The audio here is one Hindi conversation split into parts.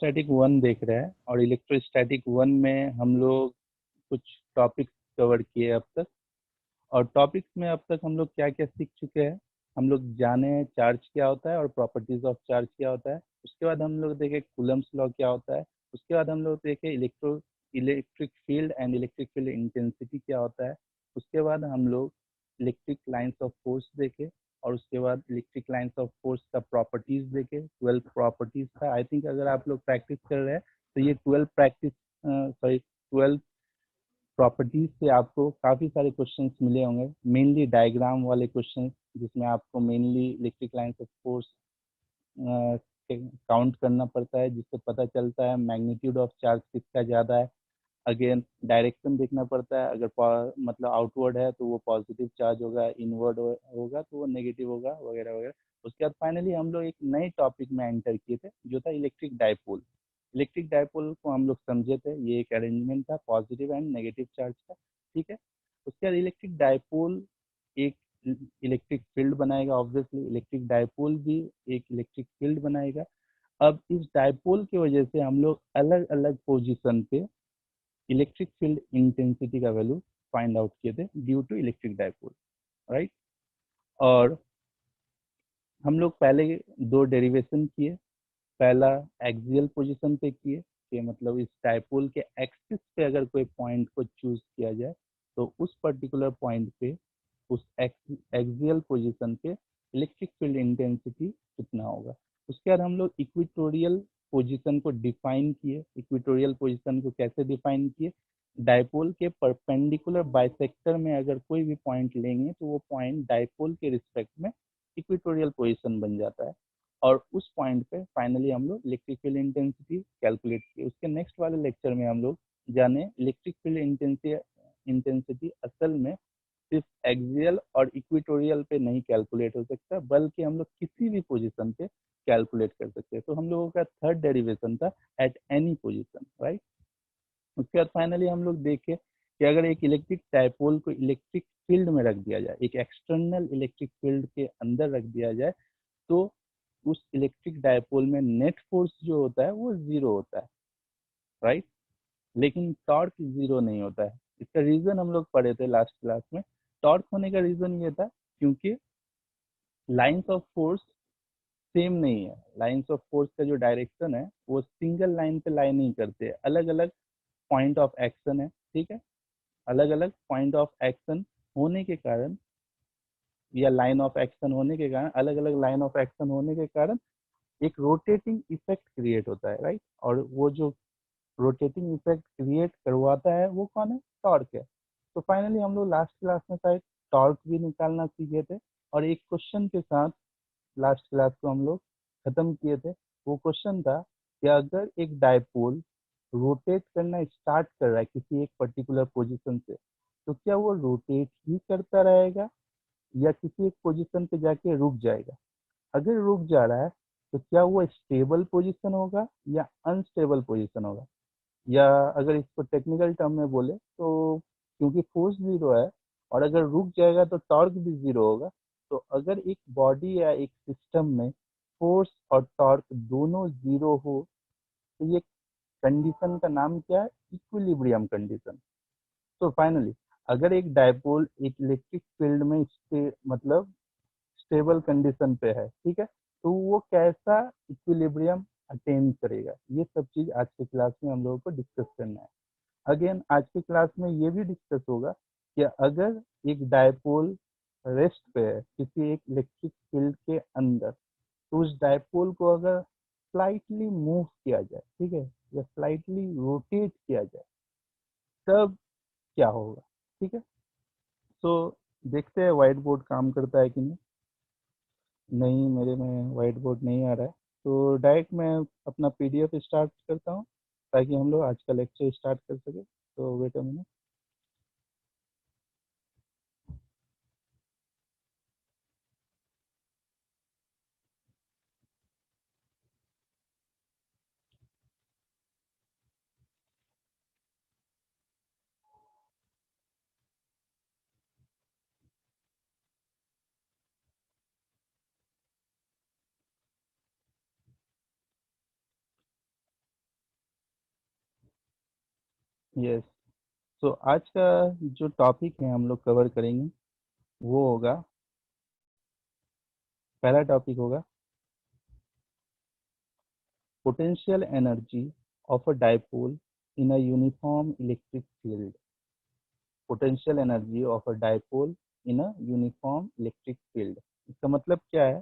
इलेक्ट्रोस्टैटिक वन देख रहे हैं और इलेक्ट्रोस्टैटिक वन में हम लोग कुछ टॉपिक्स कवर किए अब तक। और टॉपिक्स में अब तक हम लोग क्या क्या सीख चुके हैं। हम लोग जाने चार्ज क्या होता है और प्रॉपर्टीज ऑफ चार्ज क्या होता है। उसके बाद हम लोग देखे कूलम्स लॉ क्या होता है। उसके बाद हम लोग देखे electric field and electric field intensity क्या होता है। उसके बाद हम लोग इलेक्ट्रिक लाइंस ऑफ फोर्स देखे और उसके बाद इलेक्ट्रिक लाइंस ऑफ फोर्स का प्रॉपर्टीज देखे। 12 प्रॉपर्टीज था। आई थिंक अगर आप लोग प्रैक्टिस कर रहे हैं तो ये 12 प्रॉपर्टीज से आपको काफ़ी सारे क्वेश्चंस मिले होंगे, मेनली डायग्राम वाले क्वेश्चंस, जिसमें आपको mainly electric lines of force count करना पड़ता है, जिससे पता चलता है मैग्नीट्यूड ऑफ चार्ज किसका ज़्यादा है। अगेन डायरेक्शन देखना पड़ता है, अगर मतलब आउटवर्ड है तो वो पॉजिटिव चार्ज होगा, इनवर्ड होगा तो वो नेगेटिव होगा, वगैरह वगैरह। उसके बाद फाइनली हम लोग एक नए टॉपिक में एंटर किए थे जो था इलेक्ट्रिक डायपोल। इलेक्ट्रिक डायपोल को हम लोग समझे थे, ये एक अरेंजमेंट था पॉजिटिव एंड नेगेटिव चार्ज का। ठीक है। उसके बाद इलेक्ट्रिक डायपोल एक इलेक्ट्रिक फील्ड बनाएगा, ऑब्वियसली इलेक्ट्रिक डायपोल भी एक इलेक्ट्रिक फील्ड बनाएगा। अब इस डायपोल की वजह से हम लोग अलग अलग पोजिशन पे इलेक्ट्रिक फील्ड इंटेंसिटी का वैल्यू फाइंड आउट किए थे due to electric dipole, right. और हम लोग पहले दो डेरिवेशन किए। पहला एक्सियल पोजीशन पे किए कि मतलब इस डायपोल के एक्सिस पे अगर कोई पॉइंट को चूज किया जाए तो उस पर्टिकुलर पॉइंट पे उस एक्सियल पोजीशन पे इलेक्ट्रिक फील्ड इंटेंसिटी कितना होगा। उसके बाद हम लोग इक्वेटोरियल पोजीशन को डिफाइन किए। इक्वेटोरियल पोजीशन को कैसे डिफाइन किए, डायपोल के परपेंडिकुलर बाइसेक्टर में अगर कोई भी पॉइंट लेंगे तो वो पॉइंट डायपोल के रिस्पेक्ट में इक्वेटोरियल पोजीशन बन जाता है। और उस पॉइंट पे फाइनली हम लोग इलेक्ट्रिक फील्ड इंटेंसिटी कैलकुलेट किए। उसके नेक्स्ट वाले लेक्चर में हम लोग जाने इलेक्ट्रिक फील्ड इंटेंसिटी असल में सिर्फ एक्सियल और इक्वेटोरियल पे नहीं कैलकुलेट हो सकता, बल्कि हम लोग किसी भी पोजीशन पे कैलकुलेट कर सकते हैं। तो हम लोगों का थर्ड डेरिवेशन था एट एनी पोजीशन, राइट। उसके बाद फाइनली हम लोग देखे कि अगर एक इलेक्ट्रिक डायपोल को इलेक्ट्रिक फील्ड में रख दिया जाए, एक एक्सटर्नल इलेक्ट्रिक फील्ड के अंदर रख दिया जाए, तो उस इलेक्ट्रिक डायपोल में नेट फोर्स जो होता है वो जीरो होता है, राइट। लेकिन टॉर्क जीरो नहीं होता है। इसका रीजन हम लोग पढ़े थे लास्ट क्लास में। टॉर्क होने का रीजन ये था क्योंकि लाइंस ऑफ फोर्स सेम नहीं है। लाइंस ऑफ फोर्स का जो डायरेक्शन है वो सिंगल लाइन पे लाई नहीं करते, अलग अलग पॉइंट ऑफ एक्शन है, ठीक है। अलग अलग पॉइंट ऑफ एक्शन होने के कारण या लाइन ऑफ एक्शन होने के कारण, अलग अलग लाइन ऑफ एक्शन होने के कारण एक रोटेटिंग इफेक्ट क्रिएट होता है, राइट। और वो जो रोटेटिंग इफेक्ट क्रिएट करवाता है वो कौन है, टॉर्क है। तो फाइनली हम लोग लास्ट क्लास में शायद टॉर्क भी निकालना सीखे थे और एक क्वेश्चन के साथ लास्ट क्लास को हम लोग खत्म किए थे। वो क्वेश्चन था कि अगर एक डायपोल रोटेट करना स्टार्ट कर रहा है किसी एक पर्टिकुलर पोजीशन से, तो क्या वो रोटेट ही करता रहेगा या किसी एक पोजीशन पे जाके रुक जाएगा। अगर रुक जा रहा है तो क्या वो स्टेबल पोजीशन होगा या अनस्टेबल पोजीशन होगा। या अगर इसको टेक्निकल टर्म में बोले तो क्योंकि फोर्स जीरो है और अगर रुक जाएगा तो टॉर्क भी जीरो होगा। तो अगर एक बॉडी या एक सिस्टम में फोर्स और टॉर्क दोनों जीरो हो तो ये कंडीशन का नाम क्या है, इक्विलिब्रियम कंडीशन। तो फाइनली अगर एक डायपोल एक इलेक्ट्रिक फील्ड में मतलब स्टेबल कंडीशन पे है, ठीक है, तो वो कैसा इक्विलिब्रियम अटेन करेगा, ये सब चीज आज के क्लास में हम लोगों को डिस्कस करना है। अगेन आज के क्लास में ये भी डिस्कस होगा कि अगर एक डायपोल रेस्ट पे है किसी एक इलेक्ट्रिक फील्ड के अंदर, तो उस डायपोल को अगर स्लाइटली मूव किया जाए, ठीक है, या स्लाइटली रोटेट किया जाए, तब क्या होगा, ठीक है। तो देखते हैं व्हाइट बोर्ड काम करता है कि नहीं। नहीं, मेरे में व्हाइट बोर्ड नहीं आ रहा है। तो डायरेक्ट मैं अपना पीडीएफ स्टार्ट करता हूँ ताकि हम लोग आज का लेक्चर स्टार्ट कर सके। तो वेट अ मिनट। यस। तो आज का जो टॉपिक है हम लोग कवर करेंगे वो होगा, पहला टॉपिक होगा potential energy of a dipole in a uniform electric field. Potential energy of a dipole in a uniform electric field. इसका मतलब क्या है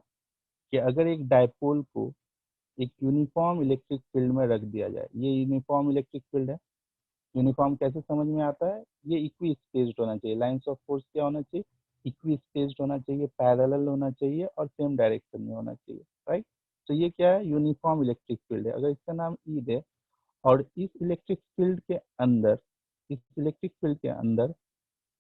कि अगर एक डाइपोल को एक यूनिफॉर्म इलेक्ट्रिक फील्ड में रख दिया जाए, ये यूनिफॉर्म इलेक्ट्रिक फील्ड है। यूनिफॉर्म कैसे समझ में आता है? ये इक्वी स्पेस्ड होना चाहिए, लाइंस ऑफ फोर्स क्या होना चाहिए? इक्वी स्पेस्ड होना चाहिए, पैरेलल होना चाहिए और सेम डायरेक्शन में होना चाहिए, राइट। तो ये क्या है? यूनिफॉर्म इलेक्ट्रिक फील्ड है। अगर इसका नाम ई है और इस इलेक्ट्रिक फील्ड के अंदर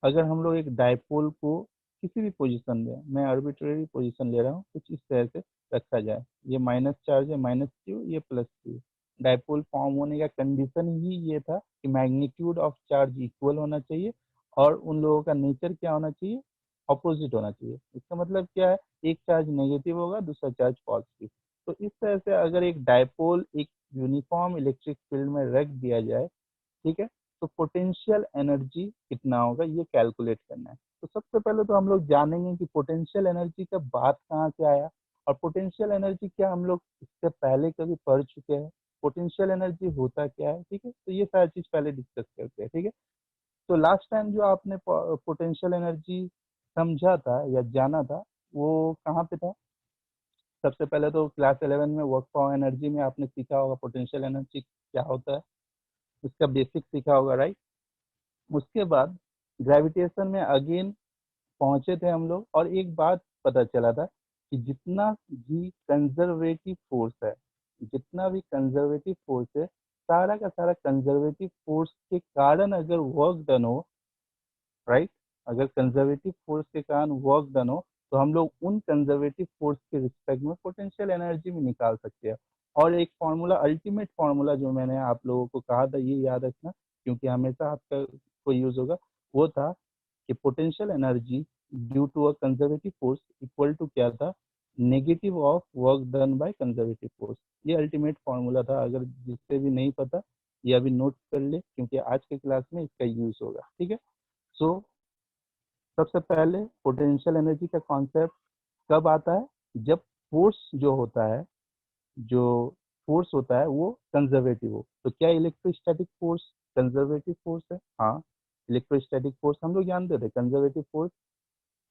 अगर हम लोग एक डायपोल को किसी भी पोजीशन में, मैं आर्बिट्रेरी पोजीशन ले रहा हूँ, कुछ इस तरह से रखा जाए, ये माइनस चार्ज है, माइनस क्यू, ये प्लस क्यू। डायपोल फॉर्म होने का कंडीशन ही ये था कि मैग्नीट्यूड ऑफ चार्ज इक्वल होना चाहिए और उन लोगों का नेचर क्या होना चाहिए? ऑपोजिट होना चाहिए। इसका मतलब क्या है? एक चार्ज नेगेटिव होगा, दूसरा चार्ज पॉजिटिव। तो इस तरह से अगर एक डायपोल एक यूनिफॉर्म इलेक्ट्रिक फील्ड में रख दिया जाए, ठीक है, तो पोटेंशियल एनर्जी कितना होगा ये कैलकुलेट करना है। तो सबसे पहले तो हम लोग जानेंगे कि पोटेंशियल एनर्जी का बात कहाँ से आया और पोटेंशियल एनर्जी क्या हम लोग इससे पहले कभी पढ़ चुके हैं, पोटेंशियल एनर्जी होता क्या है, ठीक है। तो ये सारी चीज पहले डिस्कस करते हैं, ठीक है। तो लास्ट टाइम जो आपने पोटेंशियल एनर्जी समझा था या जाना था, वो कहाँ पे था? सबसे पहले तो क्लास 11 में वर्क पावर एनर्जी में आपने सीखा होगा पोटेंशियल एनर्जी क्या होता है, उसका बेसिक सीखा होगा, राइट। उसके बाद ग्रेविटेशन में अगेन पहुंचे थे हम लोग और एक बात पता चला था कि जितना भी कंजर्वेटिव फोर्स है, सारा का सारा कंजर्वेटिव फोर्स के कारण अगर वर्क डन हो, राइट, अगर कंजर्वेटिव फोर्स के कारण वर्क डन हो तो हम लोग उन कंजर्वेटिव फोर्स के रिस्पेक्ट में पोटेंशियल एनर्जी भी निकाल सकते हैं। और एक फार्मूला, अल्टीमेट फार्मूला जो मैंने आप लोगों को कहा था, ये याद रखना क्योंकि हमेशा आपका कोई यूज होगा, वो था कि potential energy due to a conservative force equal to क्या था? Negative of work done by conservative force. ये अल्टीमेट फार्मूला था। अगर जिससे भी नहीं पता ये अभी नोट कर ले क्योंकि आज के क्लास में इसका यूज होगा, ठीक है। सो सबसे पहले पोटेंशियल एनर्जी का कॉन्सेप्ट कब आता है? जब फोर्स जो होता है, जो फोर्स होता है वो कंजर्वेटिव हो। तो क्या इलेक्ट्रोस्टैटिक फोर्स कंजर्वेटिव फोर्स है? हाँ, इलेक्ट्रोस्टैटिक फोर्स हम लोग जानते थे, कंजर्वेटिव फोर्स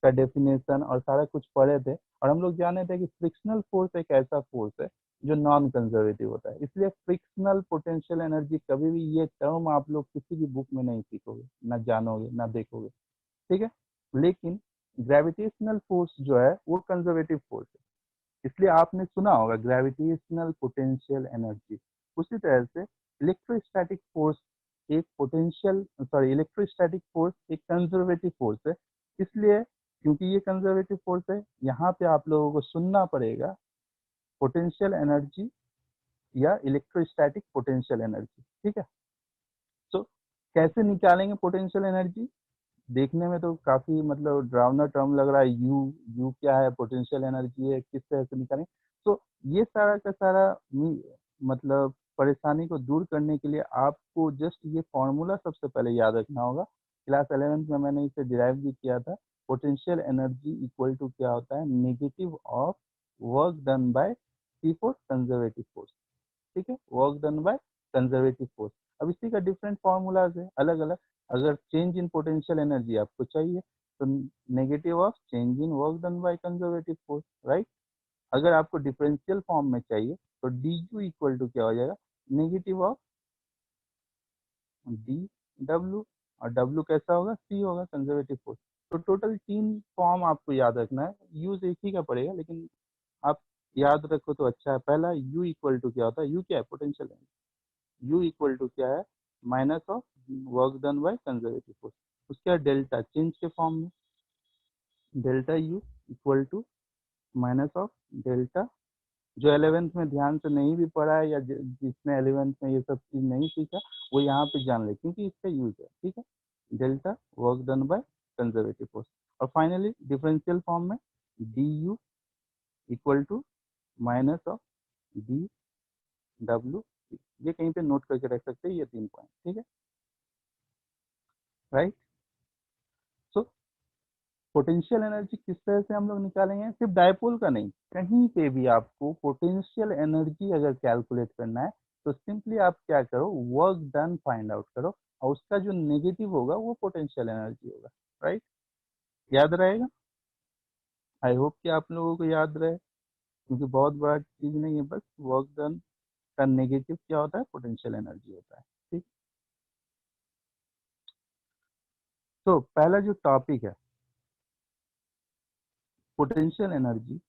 का डेफिनेशन और सारा कुछ पढ़े थे। और हम लोग जाने थे कि फ्रिक्शनल फोर्स एक ऐसा फोर्स है जो नॉन कंजर्वेटिव होता है। इसलिए फ्रिक्शनल पोटेंशियल एनर्जी, कभी भी ये टर्म आप लोग किसी भी बुक में नहीं सीखोगे, ना जानोगे, ना देखोगे, ठीक है। लेकिन ग्रेविटेशनल फोर्स जो है वो कंजर्वेटिव फोर्स है, इसलिए आपने सुना होगा ग्रेविटेशनल पोटेंशियल एनर्जी। उसी तरह से इलेक्ट्रोस्टैटिक फोर्स इलेक्ट्रोस्टैटिक फोर्स एक कंजर्वेटिव फोर्स है। इसलिए क्योंकि ये कंजर्वेटिव फोर्स है, यहाँ पे आप लोगों को सुनना पड़ेगा पोटेंशियल एनर्जी या इलेक्ट्रोस्टैटिक पोटेंशियल एनर्जी, ठीक है। तो कैसे निकालेंगे पोटेंशियल एनर्जी? देखने में तो काफी मतलब डरावना टर्म लग रहा है, यू यू क्या है, पोटेंशियल एनर्जी है, किस तरह से निकालें? तो ये सारा का सारा मतलब परेशानी को दूर करने के लिए आपको जस्ट ये फॉर्मूला सबसे पहले याद रखना होगा। क्लास 11th में मैंने इसे डिराइव भी किया था। पोटेंशियल एनर्जी इक्वल टू क्या होता है? Negative of work done by C force conservative force, ठीक है, work done by conservative force. अब इसी का डिफरेंट फॉर्मूलाज है अलग अलग। अगर चेंज इन पोटेंशियल एनर्जी आपको चाहिए तो negative of change in work done by conservative force, right. अगर आपको डिफरेंशियल फॉर्म में चाहिए तो डी यू इक्वल टू क्या हो जाएगा? नेगेटिव ऑफ डी डब्ल्यू, और डब्ल्यू कैसा होगा? सी होगा, कंजर्वेटिव फोर्स। तो टोटल 3 फॉर्म आपको याद रखना है, यूज एक ही का पड़ेगा लेकिन आप याद रखो तो अच्छा है। पहला यू इक्वल टू क्या होता है? यू क्या है? Potential energy. U equal to क्या है? Minus of work done by conservative force. उसके बाद डेल्टा चेंज के फॉर्म में, delta U equal to minus of delta, जो 11th में ध्यान से नहीं भी पढ़ा है या जिसने 11th में ये सब चीज नहीं सीखा वो यहाँ पे जान ले क्योंकि इसका यूज है, ठीक है। Delta work done by conservative force. और फाइनली डिफरेंशियल फॉर्म में d U equal to minus of d W. ये कहीं पे नोट करके रख सकते हैं, ये 3 पॉइंट, ठीक है। राइट। सो पोटेंशियल एनर्जी किस तरह से हम लोग निकालेंगे, सिर्फ डायपोल का नहीं, कहीं पे भी आपको पोटेंशियल एनर्जी अगर कैलकुलेट करना है तो सिंपली आप क्या करो, वर्क डन फाइंड आउट करो और उसका जो नेगेटिव होगा वो पोटेंशियल एनर्जी होगा। राइट, याद रहेगा। आई होप कि आप लोगों को याद रहे, क्योंकि बहुत बड़ा चीज नहीं है, बस वर्क डन का नेगेटिव क्या होता है, पोटेंशियल एनर्जी होता है। ठीक, तो पहला जो टॉपिक है, potential energy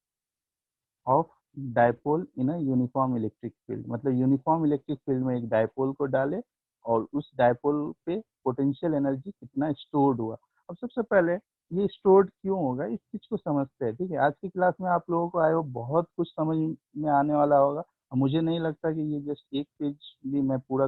of dipole in a uniform electric field, मतलब यूनिफॉर्म इलेक्ट्रिक फील्ड में एक डायपोल को डाले और उस डायपोल पे पोटेंशियल एनर्जी कितना स्टोर्ड हुआ। अब सबसे पहले ये स्टोर्ड क्यों होगा इस चीज को समझते हैं। ठीक है, आज की क्लास में आप लोगों को आए हो बहुत कुछ समझ में आने वाला होगा और मुझे नहीं लगता कि ये जस्ट एक पेज भी मैं पूरा,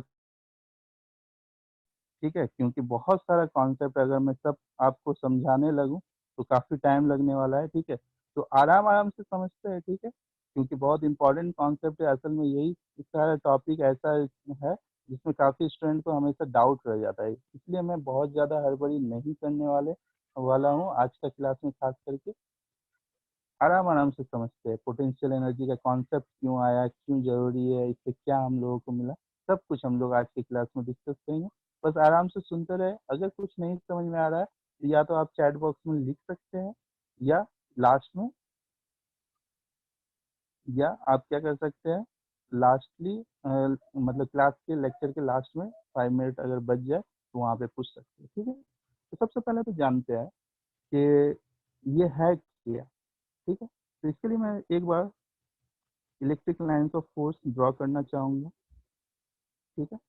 ठीक है, क्योंकि बहुत सारा कॉन्सेप्ट अगर मैं सब आपको समझाने लगूं तो काफ़ी टाइम लगने वाला है। ठीक है, तो आराम आराम से समझते हैं। ठीक है, क्योंकि बहुत इंपॉर्टेंट कॉन्सेप्ट है, असल में यही सारा टॉपिक ऐसा है जिसमें काफ़ी स्टूडेंट को हमेशा डाउट रह जाता है, इसलिए मैं बहुत ज़्यादा हड़बड़ी नहीं करने वाला हूँ आज का क्लास में। खास करके आराम आराम से समझते हैं, पोटेंशियल एनर्जी का कॉन्सेप्ट क्यों आया, क्यों जरूरी है, इससे क्या हम लोगों को मिला, सब कुछ हम लोग आज की क्लास में डिस्कस करेंगे। बस आराम से सुनते रहे, अगर कुछ नहीं समझ में आ रहा है तो या तो आप चैट बॉक्स में लिख सकते हैं या लास्ट में, या आप क्या कर सकते हैं, लास्टली मतलब क्लास के लेक्चर के लास्ट में 5 मिनट अगर बच जाए तो वहाँ पे पूछ सकते हैं। ठीक है, तो सबसे पहले तो जानते हैं कि ये है क्या। ठीक है, तो इसके लिए मैं एक बार electric lines of force draw करना चाहूँगा। ठीक है,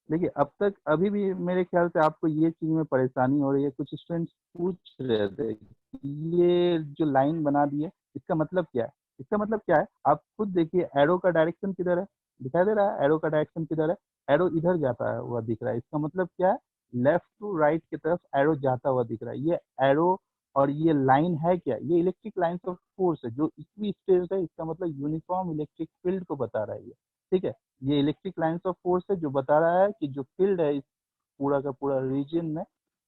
देखिए अब तक अभी भी मेरे ख्याल से आपको ये चीज़ में परेशानी हो रही है। कुछ स्टूडेंट्स पूछ रहे थे कि ये जो लाइन बना दी है इसका मतलब क्या है, इसका मतलब क्या है, आप खुद देखिए एरो का डायरेक्शन किधर है, दिखाई दे रहा है एरो का डायरेक्शन किधर है, एरो इधर जाता है हुआ दिख रहा है, इसका मतलब क्या है, लेफ्ट टू राइट की तरफ एरो जाता हुआ दिख रहा है। ये एरो और ये लाइन है क्या, ये इलेक्ट्रिक लाइन्स ऑफ फोर्स है जो इक्वी स्टेज है, इसका मतलब यूनिफॉर्म इलेक्ट्रिक फील्ड को बता रहा है ये। ठीक है, ये इलेक्ट्रिक लाइन्स ऑफ फोर्स है जो बता रहा है कि जो फील्ड है इस पूरा का पूरा रीजन में,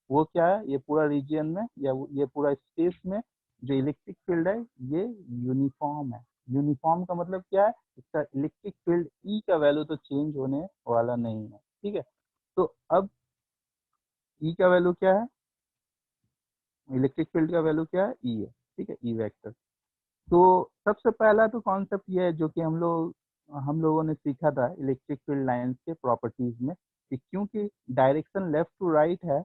वो क्या है, ये पूरा रीजन में या ये पूरा स्पेस में जो इलेक्ट्रिक फील्ड है ये यूनिफॉर्म है। यूनिफॉर्म का मतलब क्या है, इसका इलेक्ट्रिक फील्ड ई का वैल्यू तो चेंज होने वाला नहीं है। ठीक है, तो अब ई का वैल्यू क्या है, इलेक्ट्रिक फील्ड का वैल्यू क्या है, ई है। ठीक है, ई वेक्टर। तो सबसे पहला तो कॉन्सेप्ट ये है जो कि हम लोगों ने सीखा था इलेक्ट्रिक फील्ड लाइंस के प्रॉपर्टीज में, कि क्योंकि डायरेक्शन लेफ्ट टू राइट है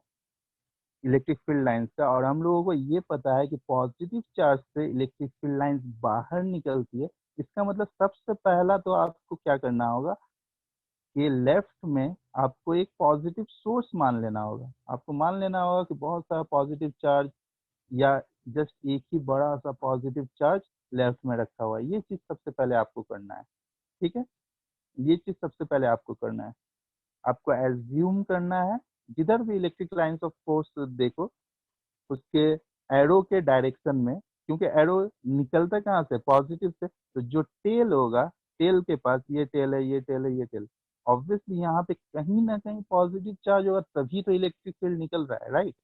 इलेक्ट्रिक फील्ड लाइंस का, और हम लोगों को ये पता है कि पॉजिटिव चार्ज से इलेक्ट्रिक फील्ड लाइंस बाहर निकलती है, इसका मतलब सबसे पहला तो आपको क्या करना होगा कि लेफ्ट में आपको एक पॉजिटिव सोर्स मान लेना होगा। आपको मान लेना होगा कि बहुत सारा पॉजिटिव चार्ज या जस्ट एक ही बड़ा सा पॉजिटिव चार्ज लेफ्ट में रखा हुआ है, ये चीज सबसे पहले आपको करना है। ठीक है, ये चीज सबसे पहले आपको करना है, आपको एज्यूम करना है जिधर भी इलेक्ट्रिक लाइंस ऑफ फोर्स देखो उसके एरो के डायरेक्शन में, क्योंकि एरो निकलता कहाँ से, पॉजिटिव से, तो जो टेल होगा, टेल के पास ये टेल है, ये टेल है, ये टेल, ऑब्वियसली यहाँ पे कहीं ना कहीं पॉजिटिव चार्ज होगा तभी तो इलेक्ट्रिक फील्ड निकल रहा है। राइट,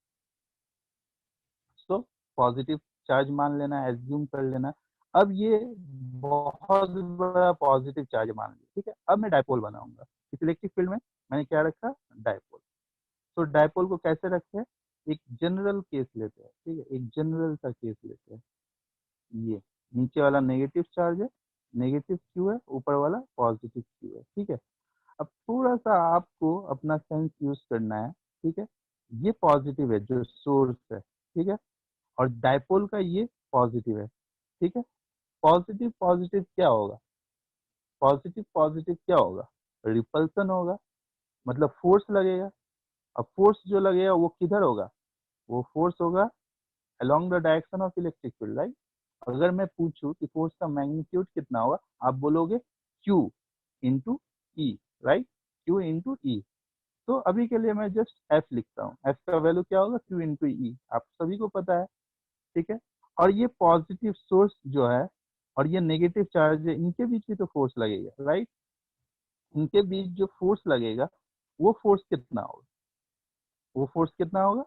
तो पॉजिटिव चार्ज मान लेना, एज्यूम कर लेना। अब ये बहुत बड़ा पॉजिटिव चार्ज मान लिया। ठीक है, अब मैं डायपोल बनाऊंगा इस इलेक्ट्रिक फील्ड में, मैंने क्या रखा, डायपोल। तो डायपोल को कैसे रखते हैं, एक जनरल केस लेते हैं। ठीक है, एक जनरल सा केस लेते हैं, ये नीचे वाला नेगेटिव चार्ज है, नेगेटिव क्यू है, ऊपर वाला पॉजिटिव क्यू है। ठीक है, अब थोड़ा सा आपको अपना सेंस यूज करना है। ठीक है, ये पॉजिटिव है जो सोर्स है। ठीक है, और डायपोल का ये पॉजिटिव है। ठीक है, पॉजिटिव पॉजिटिव क्या होगा, पॉजिटिव पॉजिटिव क्या होगा, रिपल्सन होगा, मतलब फोर्स लगेगा। अब फोर्स जो लगेगा वो किधर होगा, वो फोर्स होगा along the direction of electric field. Right, अगर मैं पूछूं कि फोर्स का मैग्नीट्यूड कितना होगा, आप बोलोगे Q इंटू ई। राइट, Q इंटू ई। तो अभी के लिए मैं जस्ट F लिखता हूँ, F का वैल्यू क्या होगा, Q इंटू ई, आप सभी को पता है। ठीक है, और ये पॉजिटिव सोर्स जो है और ये नेगेटिव चार्ज है, इनके बीच भी तो फोर्स लगेगा। राइट, इनके बीच जो फोर्स लगेगा वो फोर्स कितना होगा, वो फोर्स कितना होगा,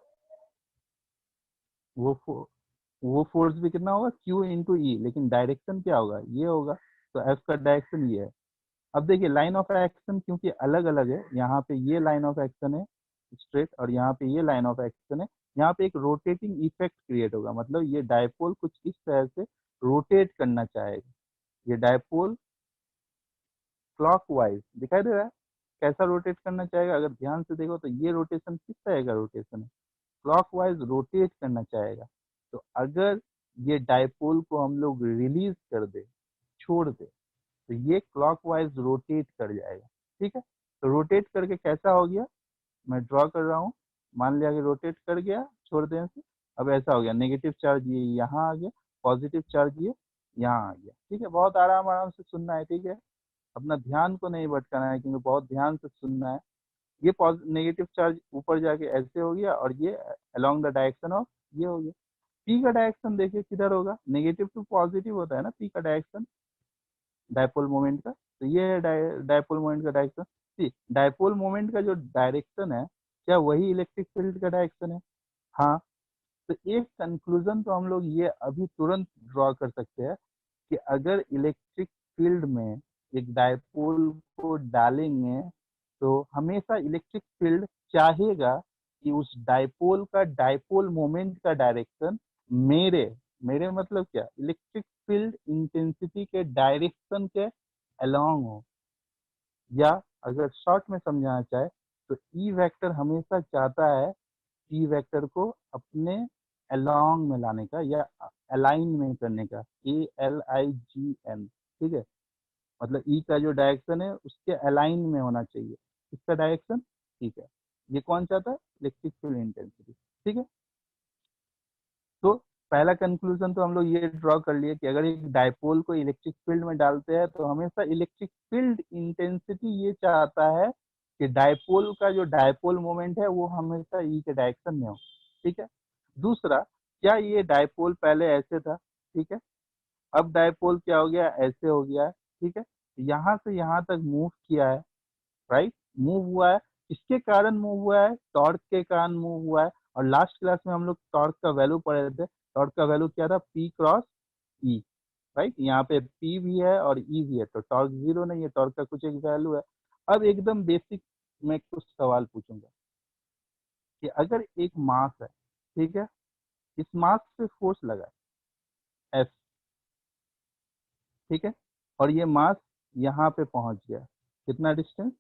वो फो, वो फोर्स भी कितना होगा, Q इंटू ई, लेकिन डायरेक्शन क्या होगा, ये होगा। तो F का डायरेक्शन ये है। अब देखिए लाइन ऑफ एक्शन क्योंकि अलग अलग है, यहाँ पे ये लाइन ऑफ एक्शन है स्ट्रेट, और यहाँ पे ये लाइन ऑफ एक्शन है। यहाँ पे एक रोटेटिंग इफेक्ट क्रिएट होगा, मतलब ये डायपोल कुछ इस तरह से रोटेट करना चाहेगा। ये डायपोल क्लॉकवाइज दिखाई दे रहा है, कैसा रोटेट करना चाहेगा, अगर ध्यान से देखो तो ये रोटेशन किस तरह का रोटेशन है, क्लॉकवाइज रोटेट करना चाहेगा। तो अगर ये डायपोल को हम लोग रिलीज कर दे, छोड़ दे, तो ये क्लॉकवाइज रोटेट कर जाएगा। ठीक है, तो रोटेट करके कैसा हो गया, मैं ड्रॉ कर रहा हूँ, मान लिया कि रोटेट कर गया छोड़ देने से। अब ऐसा हो गया, नेगेटिव चार्ज ये यहाँ आ गया, पॉजिटिव चार्ज ये यहाँ आ गया। ठीक है, बहुत आराम आराम से सुनना है। ठीक है, अपना ध्यान को नहीं भटकाना है, क्योंकि बहुत ध्यान से सुनना है। ये नेगेटिव चार्ज ऊपर जाके ऐसे हो गया, और ये अलोंग द डायरेक्शन ऑफ ये हो गया। पी का डायरेक्शन देखिए किधर होगा, नेगेटिव टू पॉजिटिव होता है ना पी का डायरेक्शन डायपोल मोमेंट का। तो ये है डायपोल मोमेंट का डायरेक्शन। सी डायपोल मोमेंट का जो डायरेक्शन है, क्या वही इलेक्ट्रिक फील्ड का डायरेक्शन है? हाँ। तो एक कंक्लूजन तो हम लोग ये अभी तुरंत ड्रॉ कर सकते हैं कि अगर इलेक्ट्रिक फील्ड में एक डायपोल को डालेंगे, तो हमेशा इलेक्ट्रिक फील्ड चाहेगा कि उस डायपोल का डायपोल मोमेंट का डायरेक्शन मेरे मेरे मतलब क्या, इलेक्ट्रिक फील्ड इंटेंसिटी के डायरेक्शन के अलोंग हो। या अगर शॉर्ट में समझाना चाहे तो ई वेक्टर हमेशा चाहता है ई वेक्टर को अपने अलोंग में लाने का, या अलाइन में करने का, ALIGN। ठीक है, मतलब ई का जो डायरेक्शन है उसके अलाइन में होना चाहिए इसका डायरेक्शन। ठीक है, ये कौन चाहता है, इलेक्ट्रिक फील्ड इंटेंसिटी। ठीक है, तो पहला कंक्लूजन तो हम लोग ये ड्रॉ कर लिए कि अगर एक डायपोल को इलेक्ट्रिक फील्ड में डालते हैं तो हमेशा इलेक्ट्रिक फील्ड इंटेंसिटी ये चाहता है कि डायपोल का जो डायपोल मोमेंट है वो हमेशा ई के डायरेक्शन में हो। ठीक है, दूसरा, क्या ये डायपोल पहले ऐसे था, ठीक है, अब डायपोल क्या हो गया, ऐसे हो गया है। ठीक है, यहाँ से यहाँ तक मूव किया है, राइट, मूव हुआ है। किसके कारण मूव हुआ है, टॉर्क के कारण मूव हुआ है। और लास्ट क्लास में हम लोग टॉर्क का वैल्यू पढ़े थे, टॉर्क का वैल्यू क्या था, P क्रॉस ई, राइट, यहाँ पे P भी है और E भी है, तो टॉर्क जीरो नहीं है, टॉर्क का कुछ एक वैल्यू है। अब एकदम बेसिक मैं कुछ सवाल पूछूंगा कि अगर एक मास है, ठीक है, इस मास पे फोर्स लगा है F, ठीक है, और ये मास यहाँ पे पहुंच गया, कितना डिस्टेंस,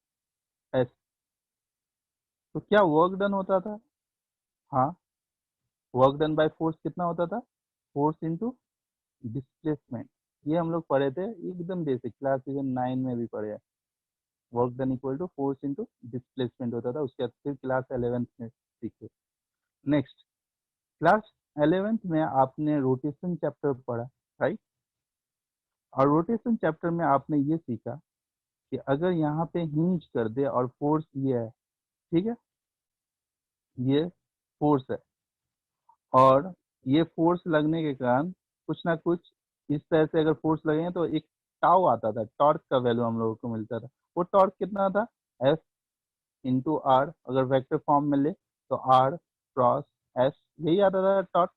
S, तो क्या वर्क डन होता था, हाँ, वर्क डन बाय फोर्स कितना होता था, फोर्स इंटू डिस्प्लेसमेंट। ये हम लोग पढ़े थे एकदम बेसिक, क्लास इवन 9 में भी पढ़े हैं। Work done equal to force into displacement होता था, उसके बाद फिर क्लास 11th में सीखे। नेक्स्ट, क्लास 11th में आपने रोटेशन चैप्टर पढ़ा, राइट, और रोटेशन चैप्टर में आपने ये सीखा कि अगर यहाँ पे हिंज कर दे और फोर्स ये है, ठीक है, ये फोर्स है, और ये फोर्स लगने के कारण कुछ ना कुछ इस तरह से अगर फोर्स लगेंगे तो एक टाउ आता था, टॉर्क का वैल्यू हम लोगों को मिलता था। वो टॉर्क कितना था, F इंटू आर, अगर वेक्टर फॉर्म में ले तो R क्रॉस S, यही आता था टॉर्क।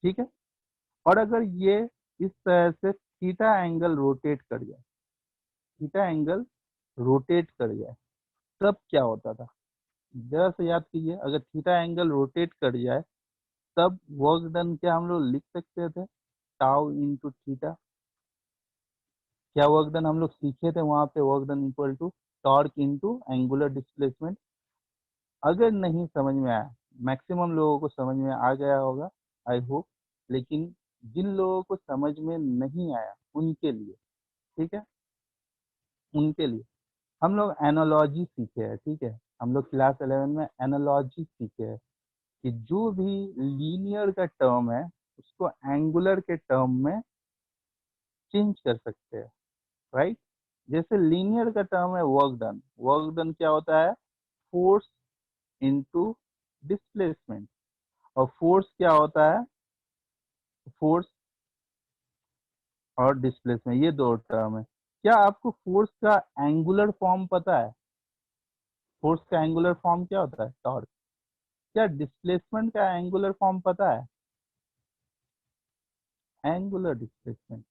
ठीक है, और अगर ये इस तरह से थीटा एंगल रोटेट कर जाए, थीटा एंगल रोटेट कर जाए, तब क्या होता था, जरा से याद कीजिए, अगर थीटा एंगल रोटेट कर जाए तब वर्क डन क्या हम लोग लिख सकते थे, टाउ इंटू थीटा। क्या वर्क डन हम लोग सीखे थे वहां पे, work done equal to torque into angular displacement. अगर नहीं समझ में आया, मैक्सिमम लोगों को समझ में आ गया होगा, आई होप, लेकिन जिन लोगों को समझ में नहीं आया उनके लिए, ठीक है, उनके लिए हम लोग एनालॉजी सीखे हैं। ठीक है, हम लोग क्लास 11 में एनालॉजी सीखे हैं कि जो भी लीनियर का टर्म है उसको एंगुलर के टर्म में चेंज कर सकते हैं, राइट। जैसे लीनियर का टर्म है वर्क डन, वर्क डन क्या होता है, फोर्स इनटू डिस्प्लेसमेंट, और फोर्स क्या होता है, फोर्स और डिस्प्लेसमेंट, ये दो टर्म है। क्या आपको फोर्स का एंगुलर फॉर्म पता है, फोर्स का एंगुलर फॉर्म क्या होता है? टॉर्क। क्या डिस्प्लेसमेंट का एंगुलर फॉर्म पता है? Angular displacement.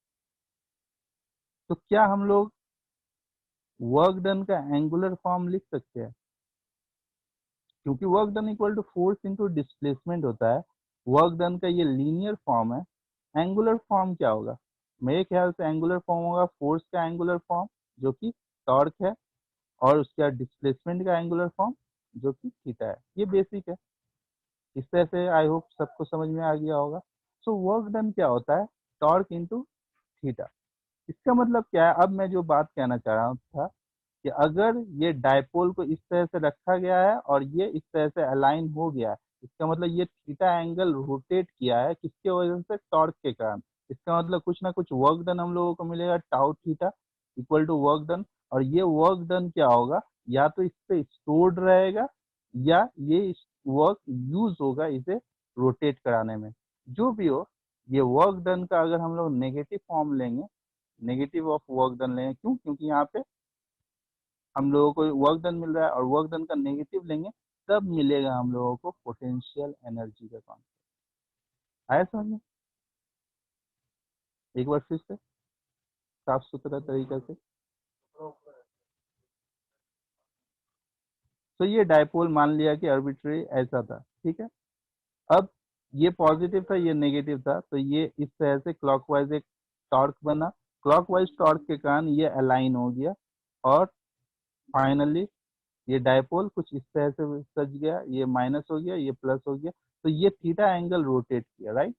तो क्या हम लोग वर्क डन का एंगुलर फॉर्म लिख सकते हैं? क्योंकि work done equal to force into displacement होता है, वर्क डन का ये लीनियर फॉर्म है। एंगुलर फॉर्म क्या होगा? मेरे ख्याल से एंगुलर फॉर्म होगा फोर्स का एंगुलर फॉर्म जो कि टॉर्क है, और उसके बाद डिस्प्लेसमेंट का एंगुलर फॉर्म जो कि थीटा है। ये बेसिक है, इस तरह से आई होप सबको समझ में आ गया होगा। सो वर्क डन क्या होता है? Torque into theta. इसका मतलब क्या है? अब मैं जो बात कहना चाह रहा था कि अगर ये डायपोल को इस तरह से रखा गया है और ये इस तरह से अलाइन हो गया है, इसका मतलब ये थीटा एंगल रोटेट किया है, किसके वजह से? टॉर्क के कारण। इसका मतलब कुछ ना कुछ वर्क डन हम लोगों को मिलेगा, tau theta equal to work done. और ये वर्क डन क्या होगा? या तो इस पे स्टोर्ड रहेगा, या ये वर्क यूज होगा इसे रोटेट कराने में। जो भी हो, ये वर्क डन का अगर हम लोग नेगेटिव फॉर्म लेंगे, नेगेटिव ऑफ वर्क डन लेंगे, क्यों? क्योंकि यहाँ पे हम लोगों को वर्क डन मिल रहा है, और वर्क डन का नेगेटिव लेंगे तब मिलेगा हम लोगों को पोटेंशियल एनर्जी का कॉन्सेप्ट। आया समझ में? एक बार फिर से साफ सुथरा तरीका से। तो ये डायपोल मान लिया कि आर्बिट्रेरी ऐसा था, ठीक है। अब ये पॉजिटिव था, ये नेगेटिव था, तो ये इस तरह से क्लॉकवाइज एक टॉर्क बना। क्लॉकवाइज टॉर्क के कारण ये अलाइन हो गया, और फाइनली ये डायपोल कुछ इस तरह से सज गया, ये माइनस हो गया, ये प्लस हो गया। तो ये थीटा एंगल रोटेट किया, राइट।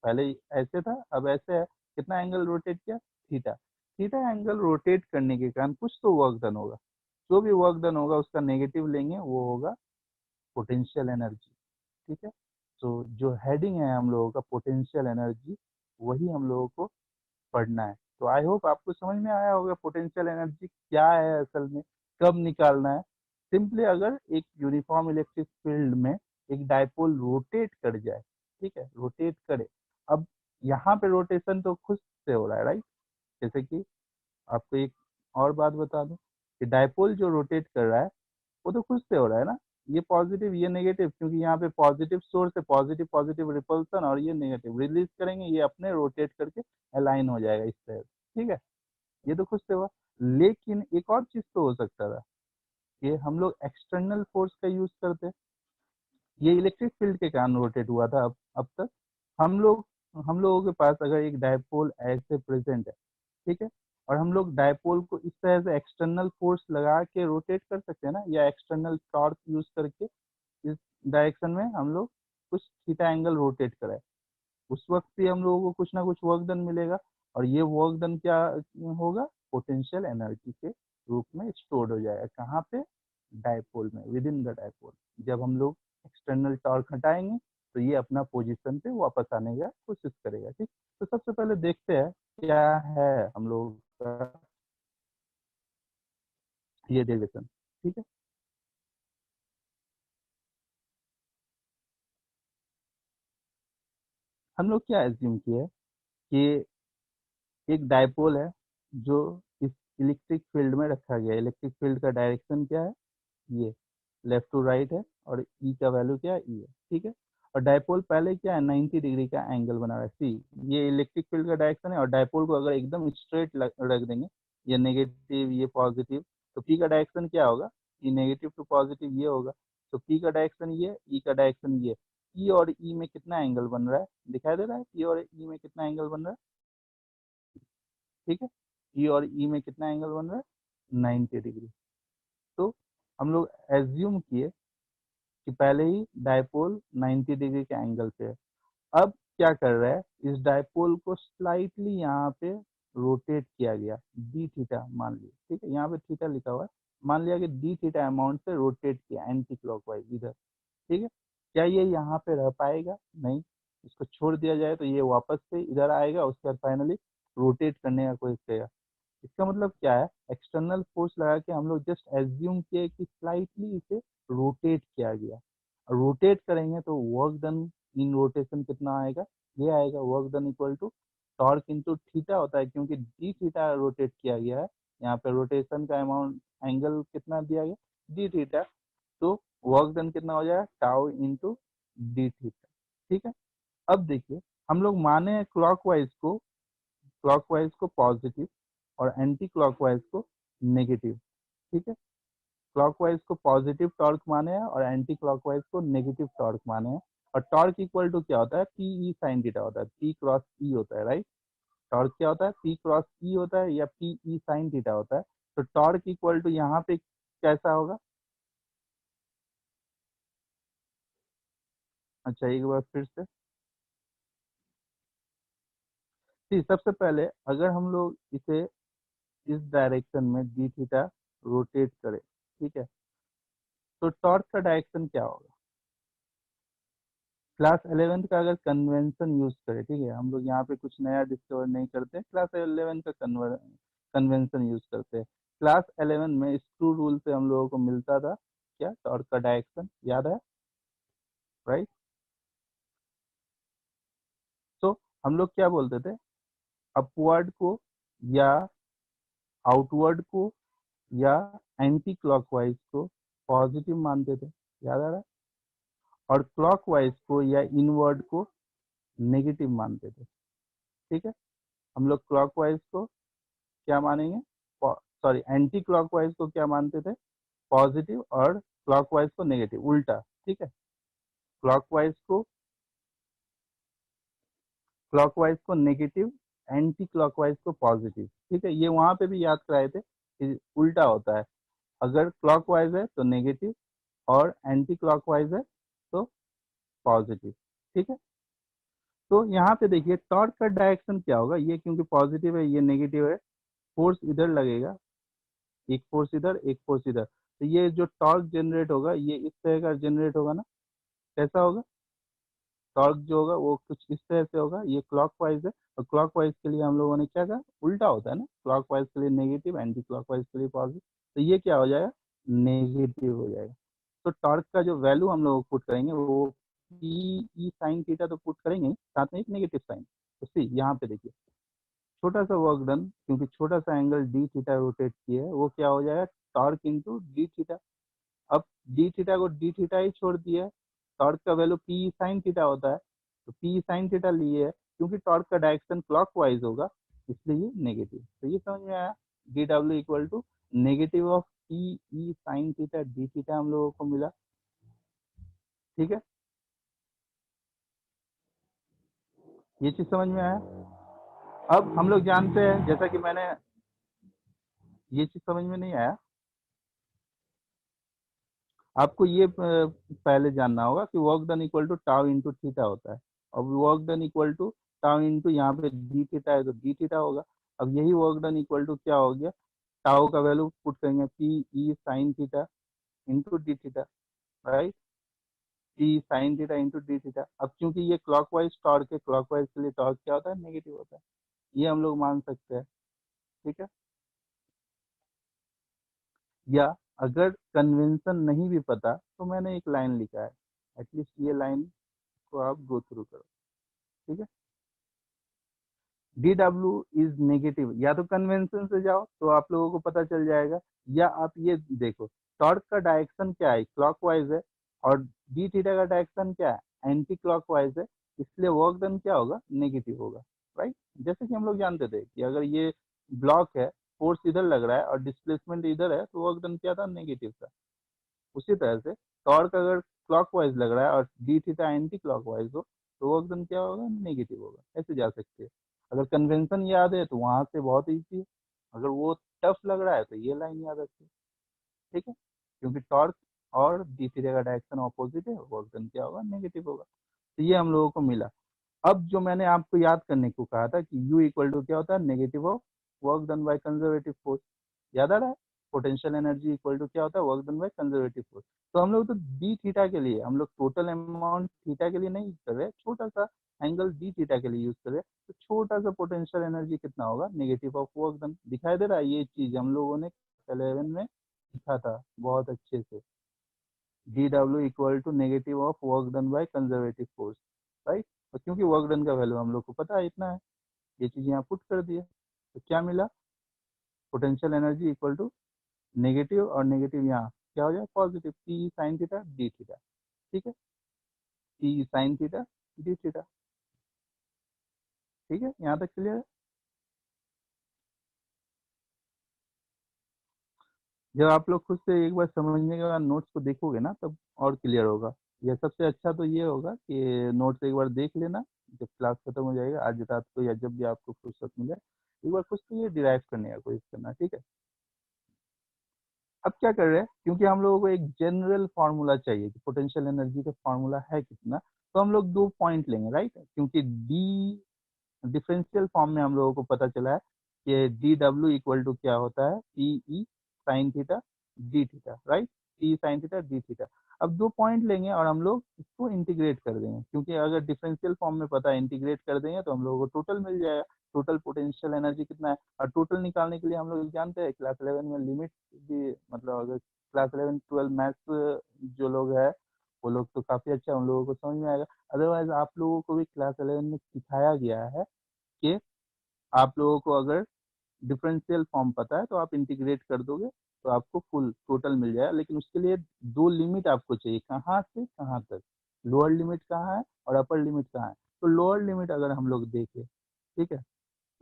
पहले ऐसे था, अब ऐसे है। कितना एंगल रोटेट किया? थीटा। थीटा एंगल रोटेट करने के कारण कुछ तो वर्क डन होगा। जो भी वर्क डन होगा उसका नेगेटिव लेंगे, वो होगा पोटेंशियल एनर्जी, ठीक है। तो जो हेडिंग है हम लोगों का पोटेंशियल एनर्जी, वही हम लोगों को पढ़ना है। तो आई होप आपको समझ में आया होगा पोटेंशियल एनर्जी क्या है असल में, कब निकालना है। सिंपली अगर एक यूनिफॉर्म इलेक्ट्रिक फील्ड में एक डायपोल रोटेट कर जाए, ठीक है, रोटेट करे। अब यहाँ पे रोटेशन तो खुद से हो रहा है, राइट। जैसे कि आपको एक और बात बता दूं कि डायपोल जो रोटेट कर रहा है वो तो खुद से हो रहा है ना। ये पॉजिटिव, ये नेगेटिव, क्योंकि यहाँ पे पॉजिटिव सोर्स है, पॉजिटिव पॉजिटिव रिपल्सन, और ये नेगेटिव रिलीज करेंगे, ये अपने रोटेट करके अलाइन हो जाएगा इस तरह से, ठीक है। ये तो खुद से हुआ। लेकिन एक और चीज तो हो सकता था कि हम लोग एक्सटर्नल फोर्स का यूज करते। ये इलेक्ट्रिक फील्ड के कारण रोटेट हुआ था। अब तक हम लोग हम लोगों के पास अगर एक डायपोल ऐसे प्रेजेंट है, ठीक है, और हम लोग डायपोल को इस तरह से एक्सटर्नल फोर्स लगा के रोटेट कर सकते हैं ना, या एक्सटर्नल टॉर्क यूज करके इस डायरेक्शन में हम लोग कुछ थीटा एंगल रोटेट कराए। उस वक्त भी हम लोगों को कुछ ना कुछ वर्क डन मिलेगा, और ये वर्क डन क्या होगा? पोटेंशियल एनर्जी के रूप में स्टोर हो जाएगा। कहाँ पे? डायपोल में, विद इन द डायपोल। जब हम लोग एक्सटर्नल टॉर्क हटाएंगे तो ये अपना पोजीशन पे वापस आने का कोशिश करेगा, ठीक। तो सबसे पहले देखते हैं क्या है हम लोग का ये डेरिवेशन, ठीक है। हम लोग क्या एज्यूम किए कि एक डायपोल है जो इस इलेक्ट्रिक फील्ड में रखा गया है। इलेक्ट्रिक फील्ड का डायरेक्शन क्या है? ये लेफ्ट टू राइट है, और ई का वैल्यू क्या है? ई है, ठीक है। और डायपोल पहले क्या है? 90 डिग्री का एंगल बना रहा है। सी, ये इलेक्ट्रिक फील्ड का डायरेक्शन है, और डायपोल को अगर एकदम स्ट्रेट रख देंगे, ये नेगेटिव ये पॉजिटिव, तो पी का डायरेक्शन क्या होगा? ई नेगेटिव टू पॉजिटिव ये होगा। तो पी का डायरेक्शन ये, ई का डायरेक्शन ये। ई और ई में कितना एंगल बन रहा है? दिखाई दे रहा है पी और ई में कितना एंगल बन रहा है? ठीक है, ई और ई में कितना एंगल बन रहा है? 90 डिग्री। तो हम लोग एज्यूम किए कि पहले ही डायपोल 90 डिग्री के एंगल पे है। अब क्या कर रहा है? इस डायपोल को स्लाइटली यहाँ पे रोटेट किया गया, डी थीटा मान लिया, ठीक है। यहाँ पे थीटा लिखा हुआ है, मान लिया कि डी थीटा अमाउंट से रोटेट किया एंटी क्लॉकवाइज इधर, ठीक है। क्या ये यहाँ पे रह पाएगा? नहीं। इसको छोड़ दिया जाए तो ये वापस से इधर आएगा, उसके बाद फाइनली रोटेट करने का कोशिश करेगा। इसका मतलब क्या है? एक्सटर्नल फोर्स लगा के हम लोग जस्ट एज्यूम किए कि स्लाइटली इसे रोटेट किया गया। रोटेट करेंगे तो वर्क डन इन रोटेशन कितना आएगा? ये आएगा work done equal to torque into theta होता है, क्योंकि डी थीटा रोटेट किया गया है। यहाँ पे रोटेशन का अमाउंट एंगल कितना दिया गया? डी थीटा, तो वर्क डन कितना हो जाएगा, टाउ इंटू डी थीटा। ठीक है, अब देखिए हम लोग माने हैं क्लॉकवाइज को पॉजिटिव और एंटी क्लॉकवाइज को नेगेटिव। ठीक है, क्लॉकवाइज को पॉजिटिव टॉर्क माने हैं और एंटी क्लॉकवाइज को नेगेटिव टॉर्क माने हैं। और टॉर्क इक्वल टू क्या होता है, पी ई साइन थीटा होता है, पी क्रॉस ई होता है, राइट। टॉर्क क्या होता है, पी क्रॉस ई होता है या पी ई साइन थीटा होता है। तो टॉर्क इक्वल टू यहाँ पे कैसा होगा, अच्छा एक बार फिर से। ठीक, सबसे पहले अगर हम लोग इसे इस डायरेक्शन में डी थीटा रोटेट करें, ठीक है, तो टॉर्क का डायरेक्शन क्या होगा। क्लास 11th का अगर कन्वेंशन यूज करें, ठीक है, हम लोग यहाँ पे कुछ नया डिस्कवर नहीं करते, क्लास 11 का कन्वेंशन यूज करते हैं। क्लास 11 में स्क्रू रूल से हम लोगों को मिलता था क्या, टॉर्क का डायरेक्शन याद है, राइट। तो हम लोग क्या बोलते थे, अपवर्ड को या आउटवर्ड को या एंटी क्लॉकवाइज को पॉजिटिव मानते थे, याद आ रहा है, और क्लॉकवाइज को या इनवर्ड को नेगेटिव मानते थे। ठीक है, हम लोग क्लॉकवाइज को क्या मानेंगे, सॉरी एंटी क्लॉकवाइज को क्या मानते थे, पॉजिटिव, और क्लॉकवाइज को नेगेटिव, उल्टा। ठीक है, क्लॉकवाइज को क्लॉकवाइज को नेगेटिव, एंटी क्लॉकवाइज को पॉजिटिव। ठीक है, ये वहां पे भी याद कराए थे कि उल्टा होता है, अगर क्लॉकवाइज है तो नेगेटिव और एंटी क्लॉकवाइज है तो पॉजिटिव। ठीक है, तो यहाँ पे देखिए टॉर्क का डायरेक्शन क्या होगा, ये क्योंकि पॉजिटिव है ये नेगेटिव है, फोर्स इधर लगेगा, एक फोर्स इधर एक फोर्स इधर, तो ये जो टॉर्क जनरेट होगा ये इस तरह का जनरेट होगा ना, कैसा होगा, टॉर्क जो होगा वो कुछ इस तरह से होगा, ये क्लॉकवाइज है, और क्लॉकवाइज के लिए हम लोगों ने क्या कहा, उल्टा होता है ना, क्लॉकवाइज के लिए नेगेटिव, एंटी क्लॉकवाइज के लिए पॉजिटिव, तो ये क्या हो जाएगा, नेगेटिव हो जाएगा। तो टॉर्क का जो वैल्यू हम लोग पुट करेंगे वो पी ई साइन थीटा तो पुट करेंगे, साथ में एक नेगेटिव साइन। तो सी यहाँ पे देखिए छोटा सा वर्क डन, क्योंकि छोटा सा एंगल डी थीटा रोटेट किया है, वो क्या हो जाएगा, टॉर्क इंटू डी थीटा। अब डी थीटा को डी थीटा ही छोड़ दिया है, टॉर्क का वैल्यू पी साइन थीटा होता है, तो पी साइन थीटा लिए है, क्योंकि टॉर्क का डायरेक्शन क्लॉकवाइज होगा इसलिए ये नेगेटिव। तो ये समझ में आया, d W equal to negative of p E sine theta d theta हम लोगों को मिला। ठीक है, ये चीज समझ में आया। अब हम लोग जानते हैं, जैसा कि मैंने, ये चीज समझ में नहीं आया, आपको ये पहले जानना होगा कि work done equal to tau into theta होता है। अब work done equal to tau into यहाँ पे डी थीटा है तो डी थीटा होगा। अब यही वर्क डन इक्वल टू क्या हो गया, टाउ का वैल्यू पुट करेंगे P E sine theta into D theta, right, P sine theta into D theta. अब क्योंकि ये क्लॉकवाइज टॉर्क है, क्लॉकवाइज के लिए टॉर्क क्या होता है, नेगेटिव होता है, ये हम लोग मान सकते हैं। ठीक है, या अगर कन्वेंशन नहीं भी पता तो मैंने एक लाइन लिखा है, एटलीस्ट ये लाइन को आप गो थ्रू करो। ठीक है, डी डब्ल्यू इज नेगेटिव, या तो कन्वेंशन से जाओ तो आप लोगों को पता चल जाएगा, या आप ये देखो टॉर्क का डायरेक्शन क्या है, क्लॉकवाइज है, और डी थीटा का डायरेक्शन क्या है, एंटी क्लॉकवाइज है, इसलिए वर्क डन क्या होगा, नेगेटिव होगा, राइट। जैसे कि हम लोग जानते थे कि अगर ये ब्लॉक है, फोर्स इधर लग रहा है और डिस्प्लेसमेंट इधर है, तो वर्क डन क्या था, नेगेटिव था। उसी तरह से टॉर्क अगर क्लॉकवाइज लग रहा है और डी थीटा एंटी क्लॉकवाइज हो, तो वर्क डन क्या होगा, नेगेटिव होगा। ऐसे जा सकते हैं, अगर कन्वेंशन याद है तो वहां से बहुत ईजी है, अगर वो टफ लग रहा है तो ये लाइन याद रखिए। ठीक है, क्योंकि टॉर्क और डी थीटा का डायरेक्शन ऑपोजिट है, वर्क डन क्या होगा, नेगेटिव होगा। तो ये हम लोगों को मिला। अब जो मैंने आपको याद करने को कहा था कि U इक्वल टू क्या होता है, negative of work done by conservative force, याद आ रहा है, पोटेंशियल एनर्जी इक्वल टू क्या होता है, work done by conservative force. तो हम लोग तो डी थीटा के लिए, हम लोग टोटल अमाउंट थीटा के लिए नहीं कर रहे, छोटा सा एंगल डी थीटा के लिए यूज कर रहे हैं, तो छोटा सा पोटेंशियल एनर्जी कितना होगा, नेगेटिव ऑफ वर्क डन। दिखाई दे रहा है, ये चीज हम लोगों ने 11 में लिखा था बहुत अच्छे से, d W equal to negative of work done by conservative force, right. और क्योंकि वर्क डन का वैल्यू हम लोग को पता है इतना है, ये चीज यहाँ पुट कर दिया, तो क्या मिला, potential energy equal to negative और नेगेटिव यहाँ क्या हो जाए positive, p sine theta d theta, ठीक है, p sine theta d theta, ठीक है, यहाँ तक क्लियर है। जब आप लोग खुद से एक बार समझने के बाद नोट्स को देखोगे ना तब और क्लियर होगा। यह सबसे अच्छा तो ये होगा कि नोट्स एक बार देख लेना जब क्लास खत्म हो जाएगा, आज रात को या जब भी आपको फुर्सत मिले एक बार खुद से ये डिराइव करने का कोशिश करना, ठीक है। अब क्या कर रहे हैं, क्योंकि हम लोगों को एक जनरल फार्मूला चाहिए कि पोटेंशियल एनर्जी का फार्मूला है कितना, तो हम लोग 2 पॉइंट लेंगे, राइट, क्योंकि डी डिफरेंशियल फॉर्म में हम लोगों को पता चला है कि डी डब्ल्यू इक्वल टू क्या होता है, P E sine theta d theta, right, P sine theta d theta. अब 2 पॉइंट लेंगे और हम लोग इसको इंटीग्रेट कर देंगे, क्योंकि अगर डिफरेंशियल फॉर्म में पता है इंटीग्रेट कर देंगे तो हम लोगों को टोटल मिल जाएगा, टोटल पोटेंशियल एनर्जी कितना है। और टोटल निकालने के लिए हम लोग जानते हैं क्लास 11 में लिमिट भी, मतलब अगर क्लास 11 12 मैथ्स जो लोग है वो लोग तो काफ़ी अच्छा उन लोगों को समझ में आएगा। अदरवाइज आप लोगों को भी क्लास 11 में सिखाया गया है कि आप लोगों को अगर डिफरेंशियल फॉर्म पता है तो आप इंटीग्रेट कर दोगे तो आपको फुल टोटल मिल जाएगा, लेकिन उसके लिए 2 लिमिट आपको चाहिए, कहाँ से कहाँ तक, लोअर लिमिट कहाँ है और अपर लिमिट कहाँ है। तो लोअर लिमिट अगर हम लोग देखें, ठीक है,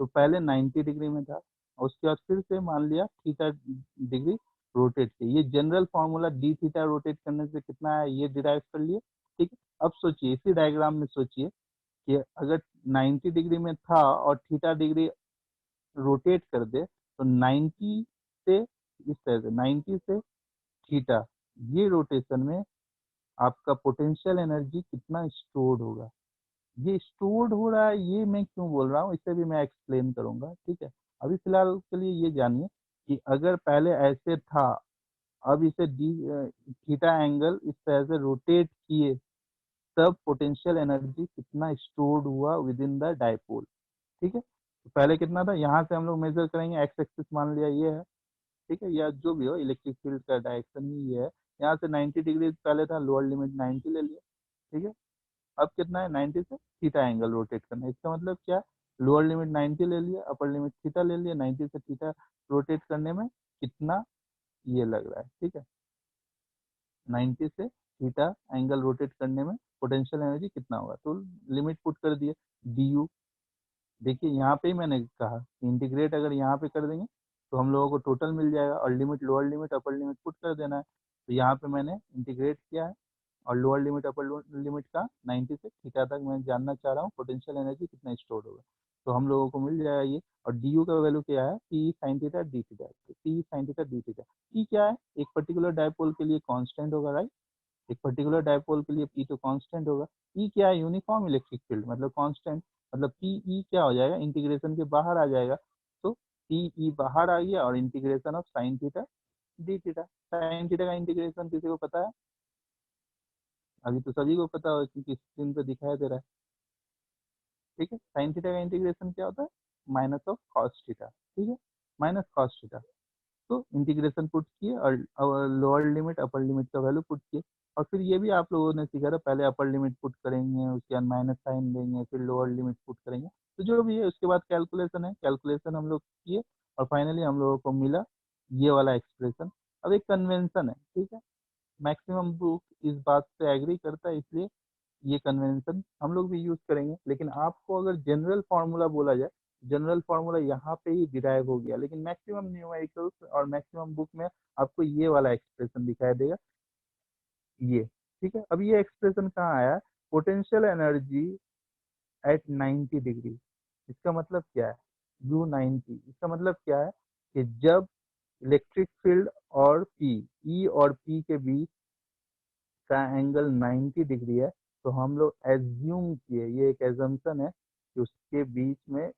तो पहले 90 डिग्री में था और उसके बाद फिर से मान लिया थीटा डिग्री रोटेट किया, ये general formula D theta rotate करने से कितना है ये डिराइव कर लिए, ठीक है। अब सोचिए इसी डायग्राम में सोचिए कि अगर 90 डिग्री में था और थीटा डिग्री रोटेट कर दे तो 90 से इस तरह से 90 से थीटा, ये रोटेशन में आपका पोटेंशियल एनर्जी कितना स्टोर्ड होगा। ये स्टोर्ड हो रहा है ये मैं क्यों बोल रहा हूँ इसे भी मैं एक्सप्लेन करूंगा, ठीक है। अभी फिलहाल के लिए ये जानिए कि अगर पहले ऐसे था, अब इसे डी थीटा एंगल इस तरह से रोटेट किए तब पोटेंशियल एनर्जी कितना स्टोर्ड हुआ विद इन द डायपोल, ठीक है। तो पहले कितना था, यहाँ से हम लोग मेजर करेंगे, एक्स एक्सिस मान लिया ये है, ठीक है, या जो भी हो इलेक्ट्रिक फील्ड का डायरेक्शन ही ये है। यहाँ से 90 डिग्री पहले था, लोअर लिमिट 90 ले लिया, ठीक है। अब कितना है, 90 से थीटा एंगल रोटेट करना है, इसका मतलब क्या, लोअर लिमिट 90 ले लिया, अपर लिमिट थीटा ले लिया, 90 से थीटा रोटेट करने में कितना ये लग रहा है, ठीक है, 90 से थीटा एंगल रोटेट करने में पोटेंशियल एनर्जी कितना होगा, तो लिमिट पुट कर दिए डी यू। देखिए यहाँ पे ही मैंने कहा इंटीग्रेट अगर यहाँ पे कर देंगे तो हम लोगों को टोटल मिल जाएगा और limit lower limit upper limit put कर देना है। तो यहाँ पे मैंने इंटीग्रेट किया है और लोअर लिमिट अपर लिमिट का 90 से थीटा तक मैं जानना चाह रहा हूँ पोटेंशियल एनर्जी कितना स्टोर होगा, तो हम लोगों को मिल जाएगा ये। और डी यू का वैल्यू क्या है, p sine theta d theta, P sine theta d theta. P क्या है, एक पर्टिकुलर डायपोल के लिए कांस्टेंट होगा, राइट, एक पर्टिकुलर डायपोल के लिए पी तो कांस्टेंट होगा। ई क्या है, यूनिफॉर्म इलेक्ट्रिक फील्ड मतलब कांस्टेंट, मतलब पी ई क्या हो जाएगा, इंटीग्रेशन के बाहर आ जाएगा। तो पी ई बाहर आ गया और integration of sine theta d theta. Sine theta का इंटीग्रेशन किसी को पता है, अभी तो सभी को पता हो क्योंकि स्क्रीन पे दिखाई दे रहा है, ठीक है। साइन थीटा का इंटीग्रेशन क्या होता है, माइनस ऑफ कॉस थीटा, ठीक है, माइनस कॉस थीटा। तो इंटीग्रेशन पुट किए और लोअर लिमिट अपर लिमिट का वैल्यू पुट किए। और फिर ये भी आप लोगों ने सीखा था, पहले अपर लिमिट पुट करेंगे उसके बाद माइनस साइन देंगे फिर लोअर लिमिट पुट करेंगे, तो जो भी है उसके बाद कैलकुलेशन है, कैलकुलेशन हम लोग किए और फाइनली हम लोगों को मिला ये वाला एक्सप्रेशन। अब एक कन्वेंशन है, ठीक है, मैक्सिमम बुक इस बात से एग्री करता है, इसलिए ये कन्वेंशन हम लोग भी यूज करेंगे। लेकिन आपको अगर जनरल फार्मूला बोला जाए, जनरल फार्मूला यहाँ पे ही डिराइव हो गया, लेकिन मैक्सिमम न्यूमेरिकल्स और मैक्सिमम बुक में आपको ये वाला एक्सप्रेशन दिखाई देगा, ये, ठीक है। अब ये एक्सप्रेशन कहाँ आया, पोटेंशियल एनर्जी एट 90 डिग्री, इसका मतलब क्या है, यू 90, इसका मतलब क्या है कि जब इलेक्ट्रिक फील्ड और पी, ई और पी के बीच का एंगल 90 डिग्री है, तो हम लोग एज्यूम किए, ये एक एजम्पशन है कि उसके बीच में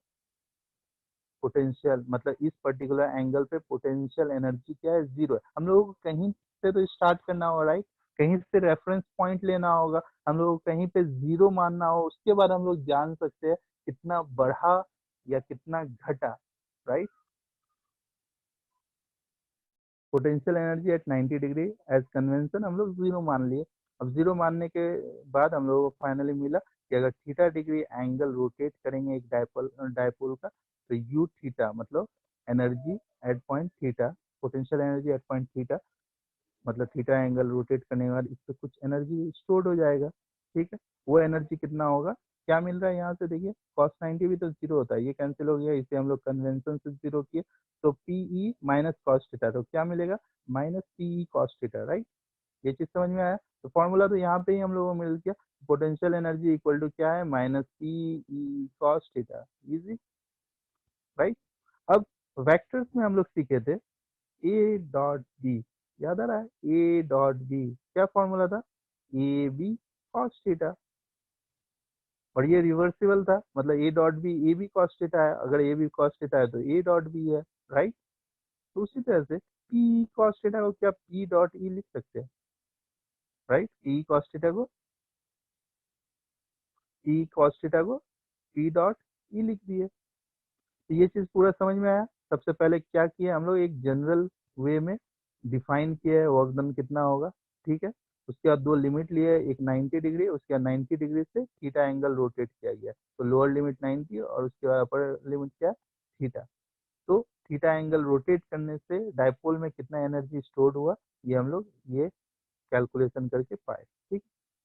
पोटेंशियल मतलब इस पर्टिकुलर एंगल पे पोटेंशियल एनर्जी क्या है, जीरो है। हम लोगों को कहीं से तो स्टार्ट करना होगा, राइट, कहीं से रेफरेंस पॉइंट लेना होगा, हम लोगों को कहीं पे जीरो मानना हो, उसके बाद हम लोग जान सकते हैं कितना बढ़ा या कितना घटा, right. Potential energy at 90 degree as convention हम लोग जीरो मान लिए। अब जीरो मानने के बाद हम लोगों को फाइनली मिला कि अगर थीटा डिग्री एंगल रोटेट करेंगे एक डायपोल डायपोल का, तो यू थीटा मतलब energy at point theta, potential energy eight point theta मतलब थीटा एंगल रोटेट करने के बाद इस पे कुछ एनर्जी स्टोर्ड हो जाएगा, ठीक है। वो एनर्जी कितना होगा, क्या मिल रहा है यहाँ से देखिए, cos 90 भी तो जीरो होता है, ये कैंसिल हो गया, इसे हम लोग कन्वेंशन से जीरो किए, तो पीई माइनस कॉस थीटा, तो क्या मिलेगा, minus p E cos theta, right. ये चीज समझ में आया, तो फॉर्मूला तो यहाँ पे ही हम लोगों को मिल गया, पोटेंशियल एनर्जी इक्वल टू क्या है, minus p E cos theta, easy, right. अब वेक्टर्स में हम लोग सीखे थे ए डॉट बी, याद आ रहा है, ए डॉट बी क्या फॉर्मूला था, ए बी कॉस थीटा, और ये रिवर्सिबल था, मतलब A dot B A B cos theta है, अगर ए बी कॉस थीटा है तो ए डॉट बी है, राइट। तो उसी तरह से पी कॉस थीटा को क्या पी डॉट ई लिख सकते हैं, राइट, पी कॉस थीटा को, पी कॉस थीटा को पी डॉट ई लिख दिए। तो ये चीज पूरा समझ में आया। सबसे पहले क्या किया हम लोग, एक जनरल वे में डिफाइन किया है वर्क डन कितना होगा, ठीक है। उसके बाद दो लिमिट लिए, एक 90 डिग्री, उसके बाद 90 डिग्री से थीटा एंगल रोटेट किया गया, तो लोअर लिमिट 90 और उसके बाद अपर लिमिट क्या, थीटा। तो थीटा एंगल रोटेट करने से डायपोल में कितना एनर्जी स्टोर्ड हुआ, ये हम लोग ये कैलकुलेशन करके पाए, ठीक।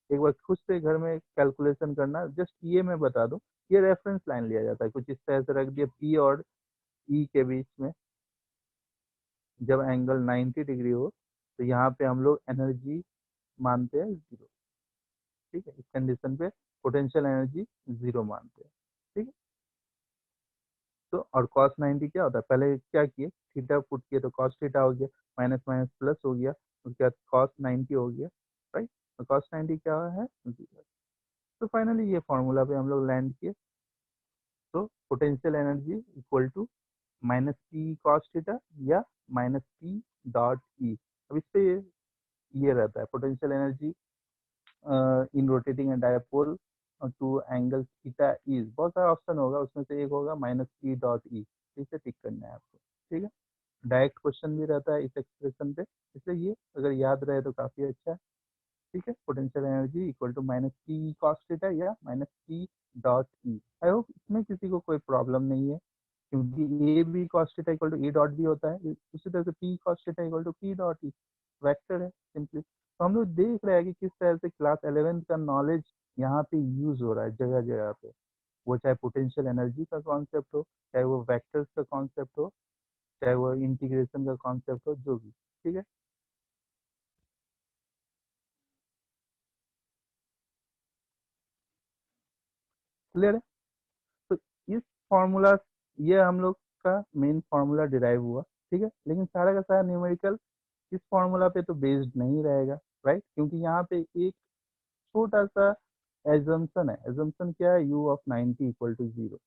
एक बार खुद से घर में कैलकुलेशन करना, जस्ट ये मैं बता दूं, ये रेफरेंस लाइन लिया जाता है, कुछ इस तरह से रख दिया पी और ई के बीच में, जब एंगल 90 डिग्री हो तो यहाँ पे हम लोग एनर्जी मानते हैं जीरो, ठीक है, इस कंडीशन पे पोटेंशियल एनर्जी जीरो मानते हैं, ठीक है। तो और cos 90 क्या होता है, पहले क्या किए, थीटा पुट किए तो cos थीटा हो गया, माइनस माइनस प्लस हो गया, उसके बाद cos 90 हो गया, राइट। तो cos 90 क्या है, जीरो। तो फाइनली ये फॉर्मूला पे हम लोग लैंड किए, तो potential energy equal to minus P cos theta या माइनस पी डॉट ई। अब इस पे ये रहता है potential energy in rotating and dipole to angle theta is, बहुत सारा ऑप्शन होगा, उसमें से एक होगा माइनस पी डॉट ई, इसे टिक करना है आपको, ठीक है। डायरेक्ट क्वेश्चन भी रहता है इस एक्सप्रेशन पे, इसलिए ये अगर याद रहे तो काफी अच्छा है, ठीक है। Potential energy equal to minus P cos theta या minus P dot E. I hope इसमें किसी को कोई प्रॉब्लम नहीं है, क्योंकि A B cos theta equal to A dot B होता है, उसी तरह से P cos theta equal to P dot E, vector है सिंपली। तो हम लोग देख रहे हैं कि किस तरह से क्लास 11 का नॉलेज यहाँ पे यूज हो रहा है जगह जगह पे, वो चाहे पोटेंशियल एनर्जी का कॉन्सेप्ट हो, चाहे वो वेक्टर्स का कॉन्सेप्ट हो, चाहे वो इंटीग्रेशन का कॉन्सेप्ट हो, जो भी, ठीक है, क्लियर है। तो इस फॉर्मूला, ये हम लोग का मेन फॉर्मूला डिराइव हुआ, ठीक है, लेकिन सारा का सारा न्यूमेरिकल इस फॉर्मूला पे तो बेस्ड नहीं रहेगा, राइट, क्योंकि यहाँ पे एक छोटा सा एजम्पशन है, एजम्पशन क्या है, u of 90 equal to zero,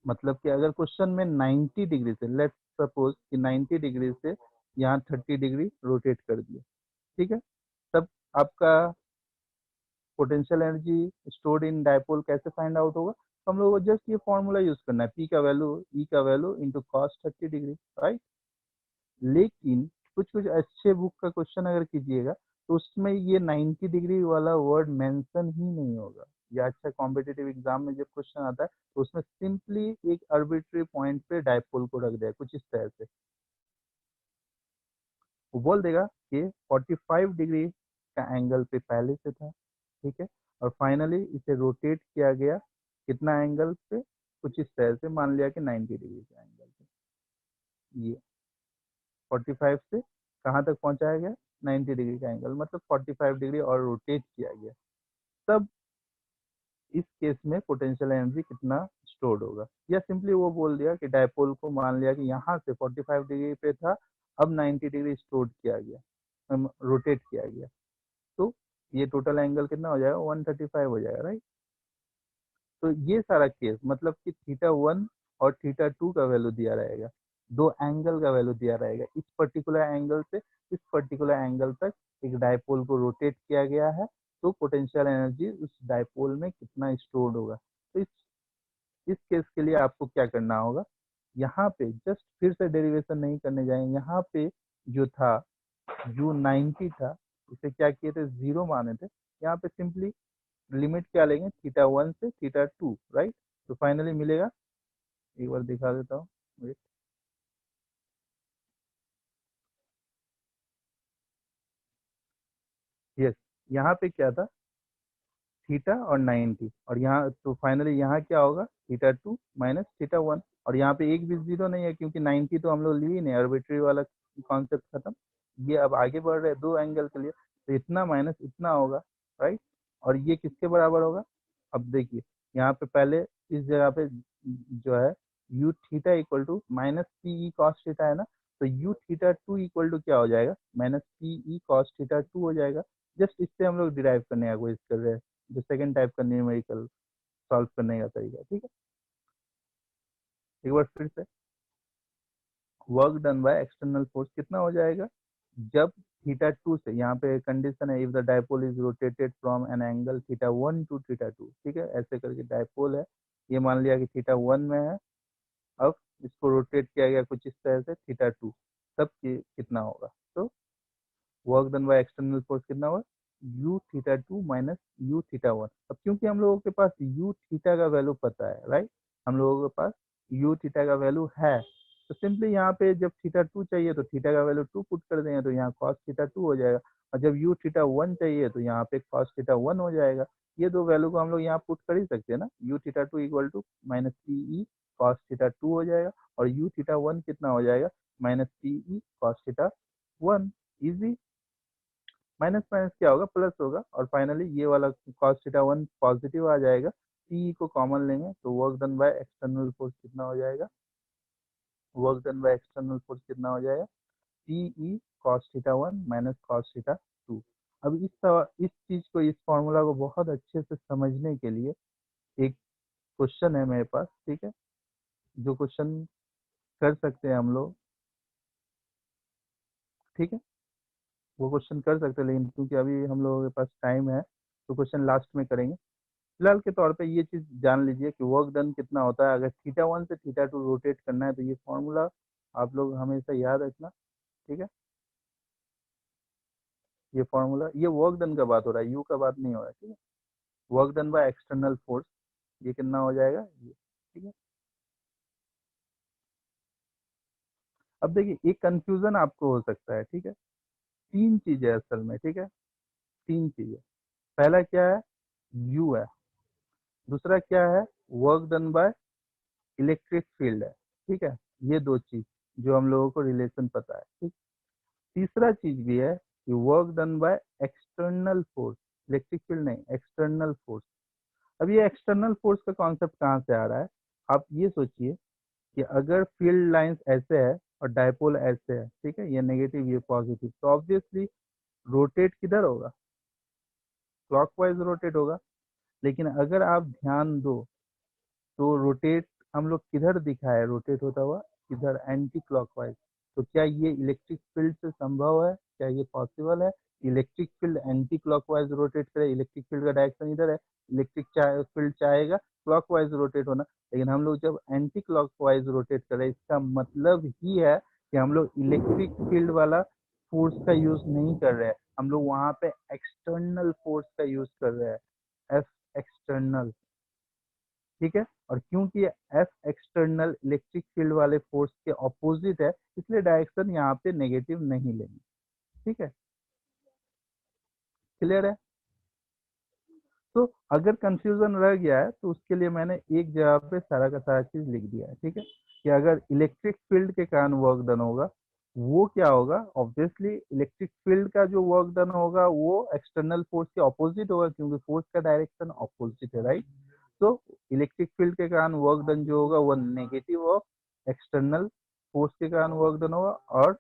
मतलब कि अगर क्वेश्चन में 90 डिग्री से, लेट्स सपोज कि 90 डिग्री से यहाँ 30 डिग्री रोटेट कर दिया, ठीक है, तब आपका potential energy stored in dipole कैसे फाइंड आउट होगा, तो हम लोग को जस्ट ये फॉर्मूला यूज करना है, पी का वैल्यू ई का value into cos 30 degree, right. लेकिन कुछ कुछ अच्छे बुक का क्वेश्चन अगर कीजिएगा तो उसमें ये 90 डिग्री वाला वर्ड मेंशन ही नहीं होगा, या अच्छा कॉम्पिटिटिव एग्जाम में जब क्वेश्चन आता है तो उसमें सिंपली एक अर्बिट्री पॉइंट पे डायपोल को रख दिया कुछ इस तरह से, वो बोल देगा कि 45 डिग्री का एंगल पे पहले से था, ठीक है, और फाइनली इसे रोटेट किया गया कितना एंगल पे, कुछ इस तरह से मान लिया कि 90 डिग्री के एंगल पे, ये 45 से कहाँ तक पहुंचाया गया, 90 डिग्री का एंगल, मतलब 45 डिग्री और रोटेट किया गया, तब इस केस में पोटेंशियल एनर्जी कितना स्टोर्ड होगा, या सिंपली वो बोल दिया कि डायपोल को मान लिया कि यहाँ से 45 डिग्री पे था, अब 90 डिग्री स्टोर्ड किया गया, रोटेट किया गया, तो ये टोटल एंगल कितना हो जाएगा, 135 हो जाएगा, राइट। तो ये सारा केस मतलब कि थीटा वन और थीटा टू का वैल्यू दिया रहेगा, दो एंगल का वैल्यू दिया रहेगा, इस पर्टिकुलर एंगल से इस पर्टिकुलर एंगल तक एक डायपोल को रोटेट किया गया है, तो पोटेंशियल एनर्जी उस डायपोल में कितना स्टोर्ड होगा। तो इस केस के लिए आपको क्या करना होगा, यहाँ पे जस्ट फिर से डेरिवेशन नहीं करने जाएंगे, यहाँ पे जो था जो 90 था इसे क्या किए थे, जीरो माने थे, यहाँ पे सिंपली लिमिट क्या लेंगे, थीटा वन से थीटा टू, राइट। तो फाइनली मिलेगा, एक बार दिखा देता हूँ, यस, यहाँ पे क्या था, थीटा और 90, और यहाँ तो फाइनली यहाँ क्या होगा, थीटा 2 माइनस थीटा 1, और यहाँ पे एक भी जीरो नहीं है क्योंकि 90 तो हम लोग लिए ही नहीं, आर्बिट्री वाला कॉन्सेप्ट खत्म। ये अब आगे बढ़ रहे हैं दो एंगल के लिए, तो इतना माइनस इतना होगा, राइट। और ये किसके बराबर होगा, अब देखिए यहाँ पे पहले इस जगह पे जो है U theta equal to minus p E cos theta है ना, तो यू थीटा 2 इक्वल टू क्या हो जाएगा, minus p E cos theta 2 हो जाएगा। जस्ट इससे हम लोग डिराइव करने का कोशिश कर रहे हैं, जो सेकंड टाइप का न्यूमेरिकल सॉल्व करने का तरीका, ठीक है। एक बार फिर से, work done by external force कितना हो जाएगा, जब थीटा 2 से, यहाँ पे कंडीशन है, if the dipole is rotated from an angle theta 1 to theta 2, ठीक है, ऐसे करके डायपोल है, ये मान लिया कि थीटा 1 में है, अब इसको रोटेट किया गया कुछ इस तरह से थीटा 2, तब कितना होगा, तो work done by external force कितना होगा, you theta 2 minus you theta 1। अब क्योंकि हम लोगों के पास यू थीटा का वैल्यू पता है, राइट, हम लोगों के पास यू थीटा का वैल्यू है, तो सिंपली यहाँ पे जब थीटा 2 चाहिए तो थीटा का वैल्यू 2 पुट कर देंगे, तो यहाँ कॉस थीटा 2 हो जाएगा, और जब यू थीटा 1 चाहिए तो यहाँ पे कॉस थीटा 1 हो जाएगा। ये दो वैल्यू को हम लोग यहाँ पुट कर ही सकते हैं ना, U theta 2 equal to minus p E cos theta 2 हो जाएगा, और यू थीटा 1 कितना हो जाएगा, minus p E cos theta 1। Easy, minus minus क्या होगा, प्लस होगा, और फाइनली ये वाला cos थीटा 1 पॉजिटिव आ जाएगा, पी को कॉमन लेंगे तो work done by external force कितना हो जाएगा, work done by external force कितना हो जाएगा, P E cos theta 1 minus cos theta 2। अब इस चीज को, इस फॉर्मूला को बहुत अच्छे से समझने के लिए एक क्वेश्चन है मेरे पास, ठीक है, जो क्वेश्चन कर सकते हैं हम लोग, ठीक है, वो क्वेश्चन कर सकते हैं, लेकिन क्योंकि अभी हम लोगों के पास टाइम है तो क्वेश्चन लास्ट में करेंगे। फिलहाल के तौर पे ये चीज जान लीजिए कि वर्क डन कितना होता है, अगर थीटा 1 से थीटा 2 रोटेट करना है तो ये फॉर्मूला आप लोग हमेशा याद रखना, ठीक है। ये फॉर्मूला, ये वर्क डन का बात हो रहा है, यू का बात नहीं हो रहा है, ठीक है। Work done by external force, ये कितना हो जाएगा, ये, ठीक है। अब देखिए एक कंफ्यूजन आपको हो सकता है, ठीक है, तीन चीजें असल में, ठीक है, तीन चीजें। पहला क्या है, यू है, दूसरा क्या है, work done by electric field है, ठीक है, ये दो चीज जो हम लोगों को रिलेशन पता है, ठीक। तीसरा चीज भी है कि work done by external force, electric field नहीं, एक्सटर्नल फोर्स। अब ये एक्सटर्नल फोर्स का कॉन्सेप्ट कहाँ से आ रहा है, आप ये सोचिए कि अगर फील्ड लाइंस ऐसे है और डायपोल ऐसे है, ठीक है, ये नेगेटिव ये पॉजिटिव, तो ऑब्वियसली रोटेट किधर होगा, क्लॉकवाइज रोटेट होगा। लेकिन अगर आप ध्यान दो तो रोटेट हम लोग किधर दिखा है, रोटेट होता हुआ इधर एंटी क्लॉकवाइज, तो क्या ये इलेक्ट्रिक फील्ड से संभव है, क्या ये पॉसिबल है, electric field anti clockwise rotate करे, इलेक्ट्रिक फील्ड का डायरेक्शन इधर है, इलेक्ट्रिक फील्ड चाहेगा क्लॉकवाइज रोटेट होना, लेकिन हम लोग जब एंटी क्लॉकवाइज रोटेट करें इसका मतलब ही है कि हम लोग इलेक्ट्रिक फील्ड वाला फोर्स का यूज नहीं कर रहे हैं, हम लोग वहां पे एक्सटर्नल फोर्स का यूज कर रहे हैं, एफ एक्सटर्नल, ठीक है। और क्योंकि एफ एक्सटर्नल इलेक्ट्रिक फील्ड वाले फोर्स के ऑपोजिट है, इसलिए डायरेक्शन यहाँ पे नेगेटिव नहीं लेंगे, ठीक है, क्लियर है। तो अगर कंफ्यूजन रह गया है तो उसके लिए मैंने एक जगह पे सारा का सारा चीज लिख दिया है, ठीक है, कि अगर इलेक्ट्रिक फील्ड के कारण वर्क डन होगा वो क्या होगा, ऑब्वियसली इलेक्ट्रिक फील्ड का जो वर्क डन होगा वो एक्सटर्नल फोर्स के ऑपोजिट होगा, क्योंकि फोर्स का डायरेक्शन ऑपोजिट है, राइट। तो इलेक्ट्रिक फील्ड के कारण वर्क डन जो होगा वो नेगेटिव ऑफ एक्सटर्नल फोर्स के कारण वर्क डन होगा, और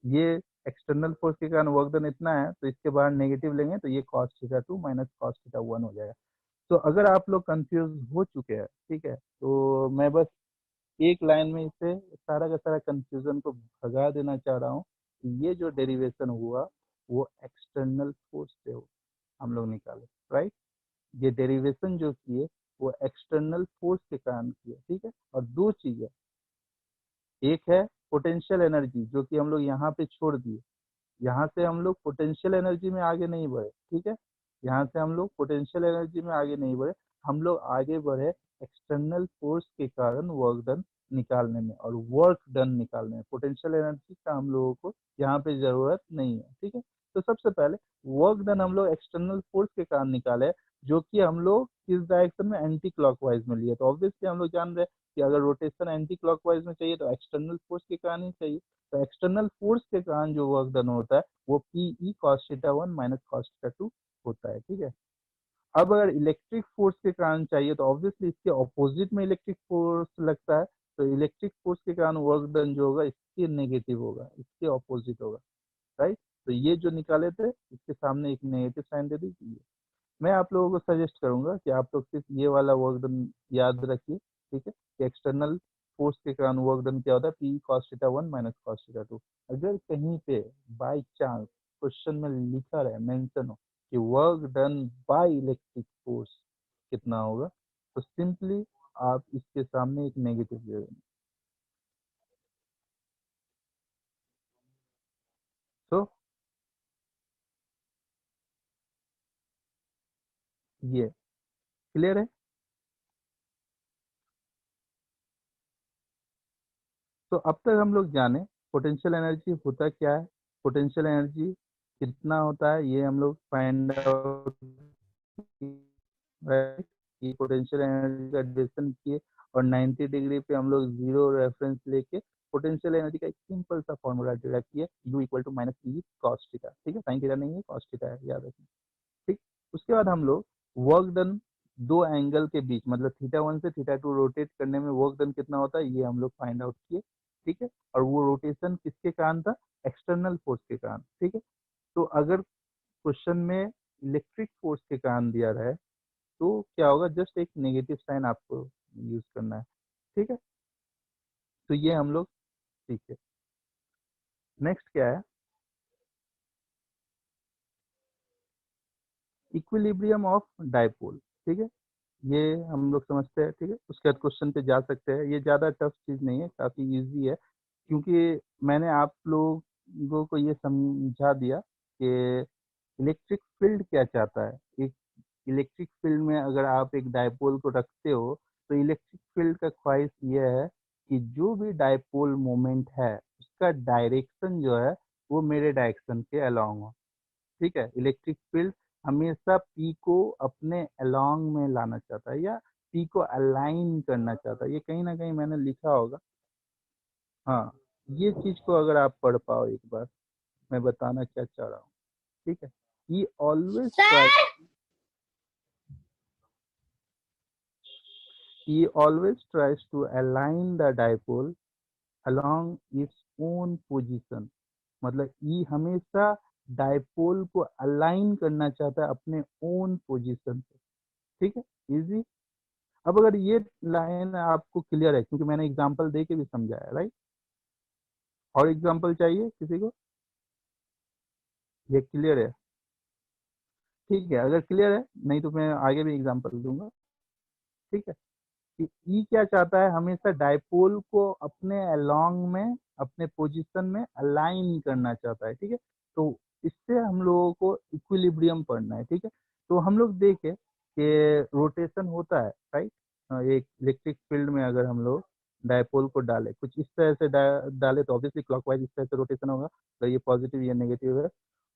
ये एक्सटर्नल फोर्स के कारण वर्क डन इतना है तो इसके बाहर नेगेटिव लेंगे तो ये cos theta 2 minus cos theta 1 हो जाएगा। तो अगर आप लोग कंफ्यूज हो चुके हैं, ठीक है, तो मैं बस एक लाइन में इसे सारा का सारा कंफ्यूजन को भगा देना चाह रहा हूँ कि ये जो डेरिवेशन हुआ वो एक्सटर्नल फोर्स से हो, हम लोग निकाले, राइट। ये डेरिवेशन जो किए वो एक्सटर्नल फोर्स के कारण किए, ठीक है। और दो चीज है, एक है पोटेंशियल एनर्जी जो कि हम लोग यहाँ पे छोड़ दिए, यहाँ से हम लोग पोटेंशियल एनर्जी में आगे नहीं बढ़े, ठीक है, यहाँ से हम लोग पोटेंशियल एनर्जी में आगे नहीं बढ़े, हम लोग आगे बढ़े एक्सटर्नल फोर्स के कारण वर्क डन निकालने में, और वर्क डन निकालने में पोटेंशियल एनर्जी का हम लोगों को यहाँ पे जरूरत नहीं है, ठीक है। तो सबसे पहले वर्क डन हम लोग एक्सटर्नल फोर्स के कारण निकाले, जो कि हम लोग किस डायरेक्शन में, एंटी क्लॉकवाइज में लिए। तो ऑब्वियसली हम लोग जान रहे हैं कि अगर रोटेशन एंटी क्लॉकवाइज में चाहिए तो एक्सटर्नल फोर्स के कारण ही चाहिए। तो एक्सटर्नल फोर्स के कारण जो वर्क डन होता है वो P cos theta 1 minus cos theta 2 होता है, ठीक है। अब अगर इलेक्ट्रिक फोर्स के कारण चाहिए तो ऑब्वियसली इसके ऑपोजिट में इलेक्ट्रिक फोर्स लगता है, तो इलेक्ट्रिक फोर्स के कारण वर्क डन जो होगा इसके नेगेटिव होगा, इसके ऑपोजिट होगा, राइट। तो ये जो निकाले थे इसके सामने एक नेगेटिव साइन दे दीजिए। मैं आप लोगों को सजेस्ट करूंगा कि आप लोग सिर्फ ये वाला वर्क डन याद रखिए, ठीक है, कि एक्सटर्नल फोर्स के कारण वर्क डन क्या होता है, P cos theta 1 minus cos theta 2। अगर कहीं पे बाय चांस क्वेश्चन में लिखा रहे, मेंशन हो कि work done by electric force कितना होगा, तो सिंपली आप इसके सामने एक नेगेटिव दे देंगे। तो ये क्लियर है। तो अब तक हम लोग जाने पोटेंशियल एनर्जी होता क्या है, पोटेंशियल एनर्जी कितना होता है, ये हम लोग फाइंड आउट, कि पोटेंशियल एनर्जी का डिफिनेशन किए और 90 डिग्री पे हम लोग जीरो रेफरेंस लेके पोटेंशियल एनर्जी का एक सिंपल सा फॉर्मूला डिराइव किया, U equal to minus E cos theta, ठीक है, साइन थीटा नहीं है कॉस थीटा है, याद रखना, ठीक। उसके बाद हम लोग वर्क डन दो एंगल के बीच, मतलब थीटा 1 से थीटा 2 रोटेट करने में वर्क डन कितना होता है ये हम लोग फाइंड आउट किए, ठीक है। और वो रोटेशन किसके कारण था, एक्सटर्नल फोर्स के कारण, ठीक है। तो अगर क्वेश्चन में इलेक्ट्रिक फोर्स के कारण दिया रहे तो क्या होगा, जस्ट एक नेगेटिव साइन आपको यूज करना है, ठीक है। तो ये हम लोग सीखे। नेक्स्ट क्या है, इक्विलिब्रियम ऑफ डाइपोल, ठीक है। ये हम लोग समझते हैं, ठीक है। उसके बाद क्वेश्चन पे जा सकते हैं, ये ज़्यादा टफ चीज़ नहीं है, काफ़ी इजी है, क्योंकि मैंने आप लोगों को ये समझा दिया कि इलेक्ट्रिक फील्ड क्या चाहता है। एक इलेक्ट्रिक फील्ड में अगर आप एक डायपोल को रखते हो तो इलेक्ट्रिक फील्ड का ख्वाहिश ये है कि जो भी डायपोल मोमेंट है उसका डायरेक्शन जो है वो मेरे डायरेक्शन के अलोंग हो, ठीक है। इलेक्ट्रिक फील्ड हमेशा पी को अपने अलोंग में लाना चाहता है या पी को अलाइन करना चाहता है, ये कहीं ना कहीं मैंने लिखा होगा। हाँ, ये चीज को अगर आप पढ़ पाओ एक बार, मैं बताना क्या चाह रहा हूँ, ठीक है। he always tries he always tries to align the dipole along its own position, मतलब ई हमेशा डायपोल को अलाइन करना चाहता है अपने ओन पोजीशन पे, ठीक है, इजी। अब अगर ये लाइन आपको क्लियर है, क्योंकि मैंने एग्जांपल दे के भी समझाया, राइट। और एग्जांपल चाहिए किसी को, ये क्लियर है, ठीक है। अगर क्लियर है, नहीं तो मैं आगे भी एग्जांपल दूंगा, ठीक है। कि ई क्या चाहता है, हमेशा डायपोल को अपने अलोंग में, अपने पोजीशन में अलाइन करना चाहता है, ठीक है। तो इससे हम लोगों को इक्विलिब्रियम पढ़ना है, ठीक है। तो हम लोग देखें कि रोटेशन होता है, राइट। एक इलेक्ट्रिक फील्ड में अगर हम लोग डायपोल को डालें कुछ इस तरह से डाले तो ऑब्वियसली क्लॉकवाइज इस तरह से रोटेशन होगा, तो ये पॉजिटिव ये नेगेटिव है।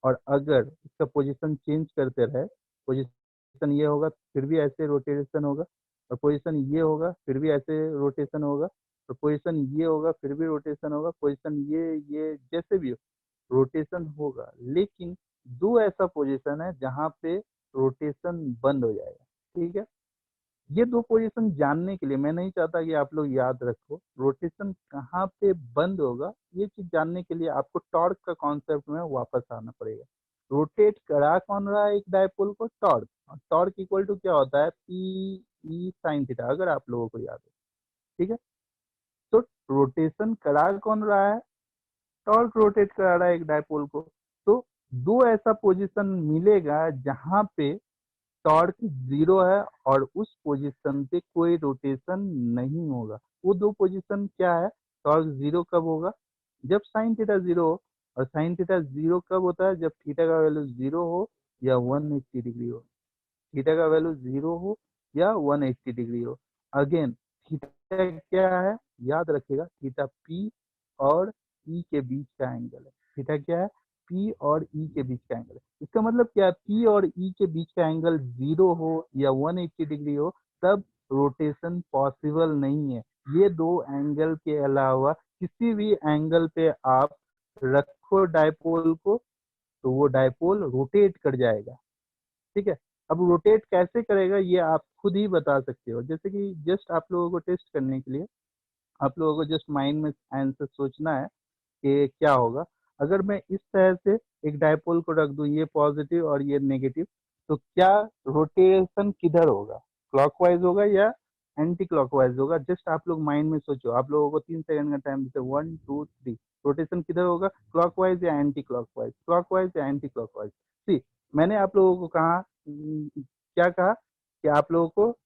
और अगर इसका पोजीशन चेंज करते रहे, पोजीशन ये होगा फिर भी ऐसे रोटेशन होगा, और पोजीशन ये होगा फिर भी ऐसे रोटेशन होगा, और पोजीशन ये होगा फिर भी रोटेशन होगा, पोजीशन ये जैसे भी हो रोटेशन होगा। लेकिन दो ऐसा पोजीशन है जहाँ पे रोटेशन बंद हो जाएगा, ठीक है। ये दो पोजीशन जानने के लिए मैं नहीं चाहता कि आप लोग याद रखो रोटेशन कहाँ पे बंद होगा, ये चीज जानने के लिए आपको टॉर्क का कॉन्सेप्ट में वापस आना पड़ेगा। रोटेट करा कौन रहा है एक डायपोल को, टॉर्क। टॉर्क इक्वल टू क्या होता है, पी ई साइन थीटा, अगर आप लोगों को याद है, ठीक है। तो रोटेशन करा कौन रहा है, टॉर्क रोटेट करा रहा है एक डायपोल को। तो दो ऐसा पोजीशन मिलेगा जहां पे टॉर्क जीरो है और उस पोजीशन पे कोई रोटेशन नहीं होगा। वो दो पोजीशन क्या है, टॉर्क जीरो कब होगा, जब साइन थीटा जीरो हो। और साइन थीटा जीरो कब होता है, जब थीटा का वैल्यू जीरो हो या 180 डिग्री हो, थीटा का वैल्यू जीरो हो या 180 डिग्री हो। अगेन थीटा क्या है, याद रखिएगा, थीटा पी और ई के बीच का एंगल है। थीटा क्या है, P और E के बीच का एंगल है। इसका मतलब क्या है, P और E के बीच का एंगल 0 हो या 180 डिग्री हो तब रोटेशन पॉसिबल नहीं है। ये दो एंगल के अलावा किसी भी एंगल पे आप रखो डायपोल को तो वो डायपोल रोटेट कर जाएगा। ठीक है, अब रोटेट कैसे करेगा ये आप खुद ही बता सकते हो। जैसे कि जस्ट आप लोगों को टेस्ट करने के लिए आप लोगों को जस्ट माइंड में आंसर सोचना है कि क्या होगा अगर मैं इस तरह से एक डायपोल को रख दूं, ये पॉजिटिव और ये नेगेटिव, तो क्या रोटेशन किधर होगा, क्लॉकवाइज होगा या एंटी क्लॉकवाइज होगा? जस्ट आप लोग माइंड में सोचो। आप लोगों को 3 सेकंड का टाइम देते, 1 2 3। रोटेशन किधर होगा, क्लॉकवाइज या एंटी क्लॉकवाइज, क्लॉकवाइज या एंटी क्लॉकवाइज? सी, मैंने आप लोगों को कहा क्या कहा कि आप लोगों को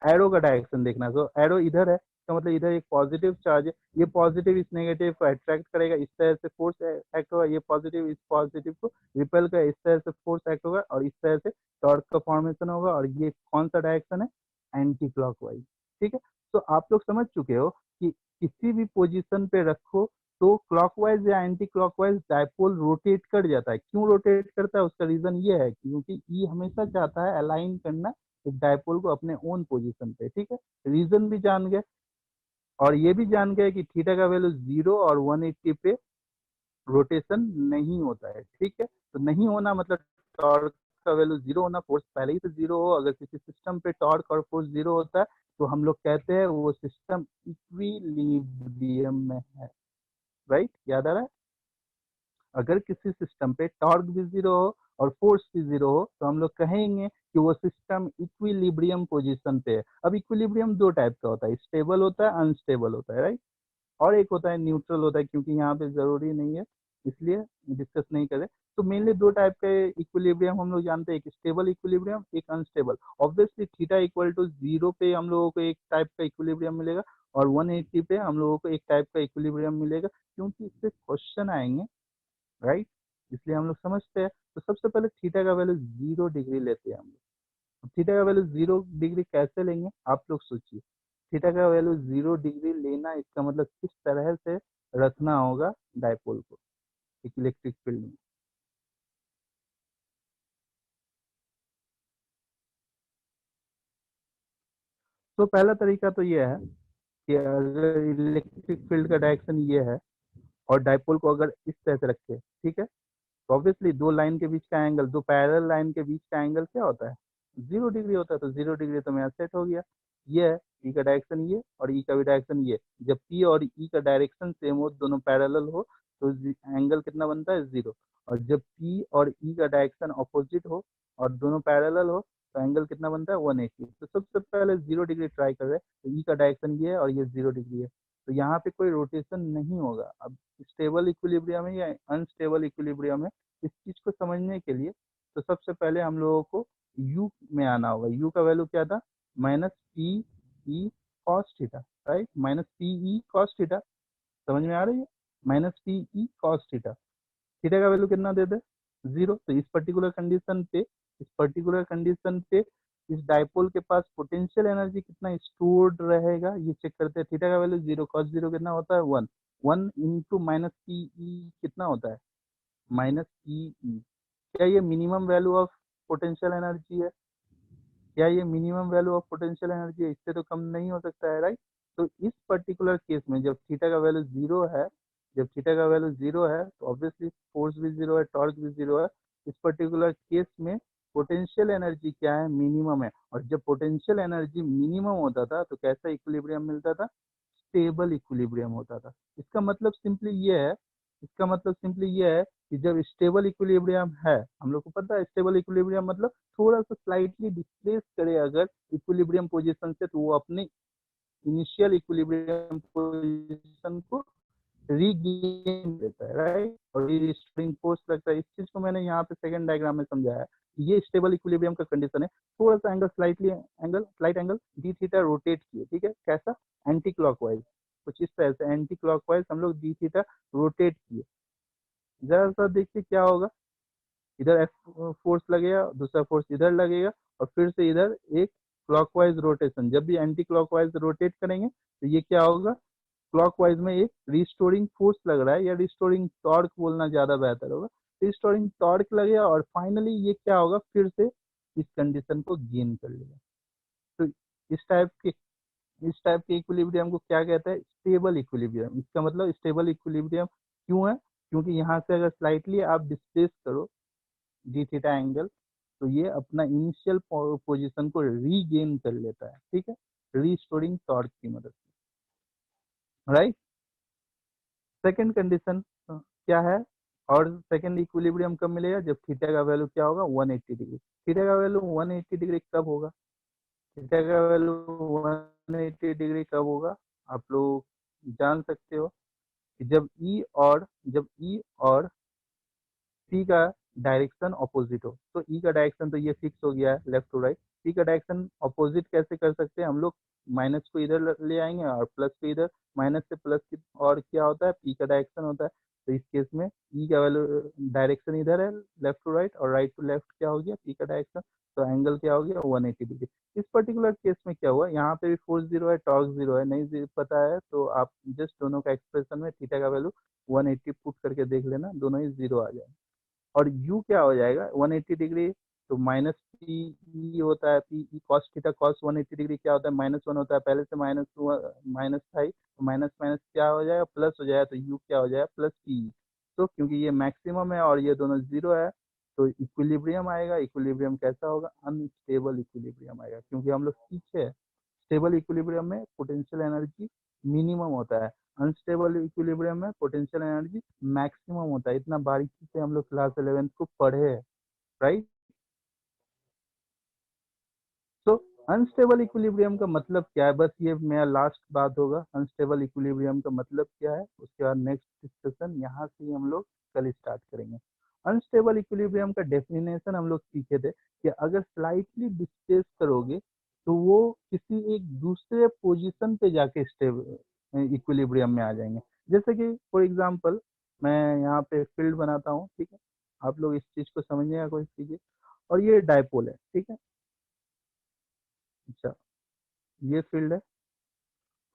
एरो का डायरेक्शन देखना है। तो एरो इधर है, इसका मतलब इधर एक पॉजिटिव चार्ज है, ये पॉजिटिव इस नेगेटिव को अट्रैक्ट करेगा, इस तरह से फोर्स एक्ट होगा, ये पॉजिटिव इस पॉजिटिव को रिपेल करेगा, इस तरह से फोर्स एक्ट होगा और इस तरह से टॉर्क का फॉर्मेशन होगा। और ये कौन सा डायरेक्शन है, एंटी क्लॉकवाइज। ठीक है, तो आप लोग समझ चुके हो कि किसी भी पोजीशन पे रखो तो क्लॉकवाइज या एंटी क्लॉकवाइज डायपोल रोटेट कर जाता है। क्यों रोटेट करता है, उसका रीजन ये है क्योंकि ई हमेशा चाहता है अलाइन करना एक डायपोल को अपने ओन पोजीशन पे। ठीक है, रीजन भी जान गए और ये भी जान गए कि थीटा का वैल्यू 0 और 180 पे रोटेशन नहीं होता है। ठीक है, तो नहीं होना मतलब टॉर्क का वैल्यू 0 होना, फोर्स पहले ही से 0 हो। अगर किसी सिस्टम पे टॉर्क और फोर्स 0 होता है तो हम लोग कहते हैं वो सिस्टम इक्विलिब्रियम में है। राइट, याद आ रहा है? अगर किसी सिस्टम पे टॉर्क भी 0 हो और फोर्स भी 0 हो तो हम लोग कहेंगे कि वो सिस्टम इक्विलिब्रियम पोजीशन पे है। अब इक्विलिब्रियम दो टाइप का होता है, स्टेबल होता है, अनस्टेबल होता है। राइट, और एक होता है न्यूट्रल होता है, क्योंकि यहाँ पे जरूरी नहीं है इसलिए डिस्कस नहीं करें। तो मेनली दो टाइप के इक्विलिब्रियम हम लोग जानते हैं, एक स्टेबल इक्विलिब्रियम, एक unstable. Obviously theta equal to 0 पे हम लोगों को एक टाइप का इक्विलिब्रियम मिलेगा और 180 पे हम लोगों को एक टाइप का इक्विलिब्रियम मिलेगा, क्योंकि इससे क्वेश्चन आएंगे। राइट, इसलिए हम लोग समझते हैं। तो सबसे पहले थीटा का वैल्यू 0 डिग्री लेते हैं हम लोग। थीटा का वैल्यू 0 डिग्री कैसे लेंगे आप लोग सोचिए। थीटा का वैल्यू 0 डिग्री लेना, इसका मतलब किस तरह से रखना होगा डायपोल को एक इलेक्ट्रिक फील्ड में। तो पहला तरीका तो ये है कि अगर इलेक्ट्रिक फील्ड का डायरेक्शन ये है और डायपोल को अगर इस तरह से रखे, ठीक है, तो ऑब्वियसली दो लाइन के बीच का एंगल, दो पैरेलल लाइन के बीच का एंगल क्या होता है, 0 डिग्री होता है। तो 0 डिग्री तो मेरा सेट हो गया। ये है ई का डायरेक्शन ये और ई का भी डायरेक्शन ये। जब पी और ई का डायरेक्शन सेम हो, दोनों पैरेलल हो, तो एंगल कितना बनता है, 0। और जब पी और ई का डायरेक्शन अपोजिट हो और दोनों पैरेलल हो तो एंगल कितना बनता है, 180। तो सबसे पहले 0 डिग्री ट्राई कर रहे हैं, तो ई का डायरेक्शन ये है और ये 0 डिग्री है, तो यहाँ पे कोई रोटेशन नहीं होगा। अब स्टेबल इक्विलिब्रियम है या अनस्टेबल इक्विलिब्रियम है, इस चीज को समझने के लिए तो सबसे पहले हम लोगों को u में आना होगा। u का वैल्यू क्या था, -PE cos theta. Right, -PE cos theta, समझ में आ रही है? -PE cos theta. थीटा का वैल्यू कितना दे दे, 0। तो इस पर्टिकुलर कंडीशन पे इस डायपोल के पास पोटेंशियल एनर्जी कितना स्टोर्ड रहेगा ये चेक करते हैं। थीटा का वैल्यू 0, cos 0 कितना होता है, 1। 1 इंटू -PE कितना होता है, -PE। क्या ये minimum value of potential energy है? क्या ये minimum value of potential energy है? इससे तो कम नहीं हो सकता है। राइट, तो इस पर्टिकुलर केस में जब थीटा का वैल्यू 0 है, जब थीटा का वैल्यू 0 है तो ऑब्वियसली फोर्स भी 0 है, टॉर्क भी 0 है। इस पर्टिकुलर केस में पोटेंशियल एनर्जी क्या है, मिनिमम है। और जब पोटेंशियल एनर्जी मिनिमम होता था तो कैसा इक्विलिब्रियम मिलता था, स्टेबल इक्विलिब्रियम होता था। इसका मतलब सिंपली ये है, इसका मतलब सिंपली ये है कि जब स्टेबल इक्विलिब्रियम है, हम लोग को पता है स्टेबल इक्विलिब्रियम मतलब थोड़ा सा स्लाइटली डिस्प्लेस करे अगर इक्विलिब्रियम पोजीशन से, तो वो अपने इनिशियल इक्विलिब्रियम पोजीशन को रीगेन देता है। राइट, और रिस्टोरिंग फोर्स लगता है। इस चीज को मैंने यहाँ पे सेकंड डायग्राम में समझाया है। ये स्टेबल इक्विलिब्रियम का कंडीशन है। थोड़ा सा angle, slight angle D theta rotate किए, ठीक है, कैसा, एंटी क्लॉकवाइज, कुछ इस तरह से एंटी क्लॉकवाइज हम लोग डी थीटा रोटेट किए। जरा सा देखिए क्या होगा, इधर एफ फोर्स लगेगा, दूसरा फोर्स इधर लगेगा और फिर से इधर एक क्लॉकवाइज रोटेशन। जब भी एंटी क्लॉकवाइज रोटेट करेंगे तो ये क्या होगा, क्लॉकवाइज में एक रिस्टोरिंग फोर्स लग रहा है, या रिस्टोरिंग टॉर्क बोलना ज्यादा बेहतर होगा। रिस्टोरिंग टॉर्क लगेगा और फाइनली ये क्या होगा, फिर से इस कंडीशन को गेन कर लेगा। तो इस टाइप के इक्विलिब्रियम को क्या कहते हैं, स्टेबल इक्विलिब्रियम। इसका मतलब स्टेबल इक्विलिब्रियम क्यों है, क्योंकि यहाँ से अगर स्लाइटली आप डिस्प्लेस करो डी थीटा एंगल, तो ये अपना इनिशियल पोजीशन को रीगेन कर लेता है, ठीक है, रीस्टोरिंग टॉर्क की मदद से, राइट। सेकंड कंडीशन क्या है, और सेकंड इक्विलिब्रियम कब मिलेगा, जब थीटा का वैल्यू क्या होगा, 180 डिग्री। थीटा का वैल्यू 180 डिग्री कब होगा, थीटा का वैल्यू 180 डिग्री कब होगा, आप लोग जान सकते हो कि जब ई और पी का डायरेक्शन अपोजिट हो। तो ई का डायरेक्शन तो ये फिक्स हो गया है, लेफ्ट टू राइट। पी का डायरेक्शन अपोजिट कैसे कर सकते हैं हम लोग, माइनस को इधर ले आएंगे और प्लस को इधर, माइनस से प्लस की और क्या होता है, पी का डायरेक्शन होता है। तो इस केस में ई का वैल्यू डायरेक्शन इधर है, लेफ्ट टू राइट, और राइट टू लेफ्ट क्या हो गया, पी का डायरेक्शन। तो एंगल क्या हो गया, 180 डिग्री। इस पर्टिकुलर केस में क्या हुआ, यहाँ पे भी फोर्स जीरो है, टॉर्क जीरो है, नहीं पता है तो आप जस्ट दोनों का एक्सप्रेशन में थीटा का वैल्यू 180 पुट करके देख लेना, दोनों ही जीरो आ जाए। और u क्या हो जाएगा 180 डिग्री, तो माइनस पी ई होता है, P E cos theta cos 180 degree क्या होता है, -1 होता है, पहले से माइनस था ही, तो माइनस माइनस क्या हो जाएगा, प्लस हो जाएगा, तो u क्या हो जाएगा, प्लस पी। तो क्योंकि ये मैक्सिमम है और ये दोनों जीरो है, तो इक्विलिब्रियम आएगा। इक्विलिब्रियम कैसा होगा, अनस्टेबल इक्विलिब्रियम आएगा, क्योंकि हम लोग सीखे स्टेबल इक्विलिब्रियम में पोटेंशियल एनर्जी मिनिमम होता है, अनस्टेबल इक्विलिब्रियम में पोटेंशियल एनर्जी मैक्सिमम होता है। इतना बारीकी से हम लोग क्लास 11 को पढ़े हैं, राइट। तो अनस्टेबल इक्विलिब्रियम का मतलब क्या है, बस ये मेरा लास्ट बात होगा, अनस्टेबल इक्विलिब्रियम का मतलब क्या है, उसके बाद नेक्स्ट डिस्कशन यहाँ से ही हम लोग कल स्टार्ट करेंगे। अनस्टेबल इक्विलिब्रियम का डेफिनेशन हम लोग सीखे थे कि अगर स्लाइटली डिस्प्लेस करोगे तो वो किसी एक दूसरे पोजीशन पे जाके स्टेबल इक्विलिब्रियम में आ जाएंगे। जैसे कि फॉर एग्जांपल मैं यहाँ पे फील्ड बनाता हूँ, ठीक है, आप लोग इस चीज को समझने का कोशिश कीजिए, और ये डायपोल है, ठीक है। अच्छा, ये फील्ड है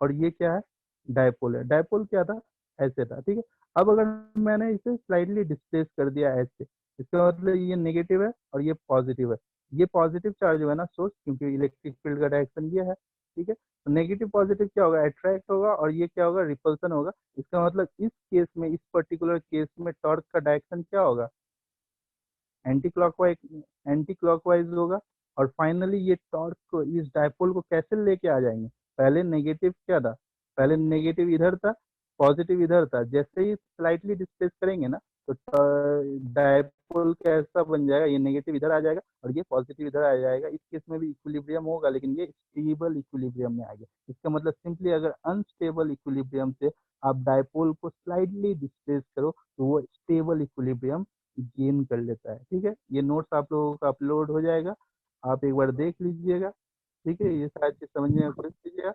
और ये क्या है, डायपोल है। डायपोल क्या था, ऐसे था, ठीक है। अब अगर मैंने इसे स्लाइडली डिस्प्लेस कर दिया ऐसे, इसका मतलब ये नेगेटिव है और ये पॉजिटिव है। ये पॉजिटिव चार्ज हुआ ना सोर्स, क्योंकि इलेक्ट्रिक फील्ड का डायरेक्शन ये है, ठीक है। तो नेगेटिव पॉजिटिव क्या होगा, अट्रैक्ट होगा, और ये क्या होगा, रिपल्सन होगा। इसका मतलब इस केस में, इस पर्टिकुलर केस में टॉर्क का डायरेक्शन क्या होगा, एंटी क्लॉकवाइज होगा। और फाइनली ये टॉर्क को, इस डायपोल को कैसे लेके आ जाएंगे, पहले नेगेटिव क्या था, पहले नेगेटिव इधर था, पॉजिटिव इधर था, जैसे ही स्लाइटली डिस्प्लेस करेंगे ना, तो डायपोल कैसा बन जाएगा, ये नेगेटिव इधर आ जाएगा और ये पॉजिटिव इधर आ जाएगा। इस केस में भी इक्विलिब्रियम होगा, लेकिन ये स्टेबल इक्विलिब्रियम में आ गया। इसका मतलब सिंपली अगर अनस्टेबल इक्विलिब्रियम से आप डायपोल को स्लाइटली डिस्प्लेस करो तो वो स्टेबल इक्विलिब्रियम गेन कर लेता है, ठीक है। ये नोट्स आप लोगों का अपलोड हो जाएगा, आप एक बार देख लीजिएगा, ठीक है। ये सारी चीज समझने की कोशिश कीजिएगा।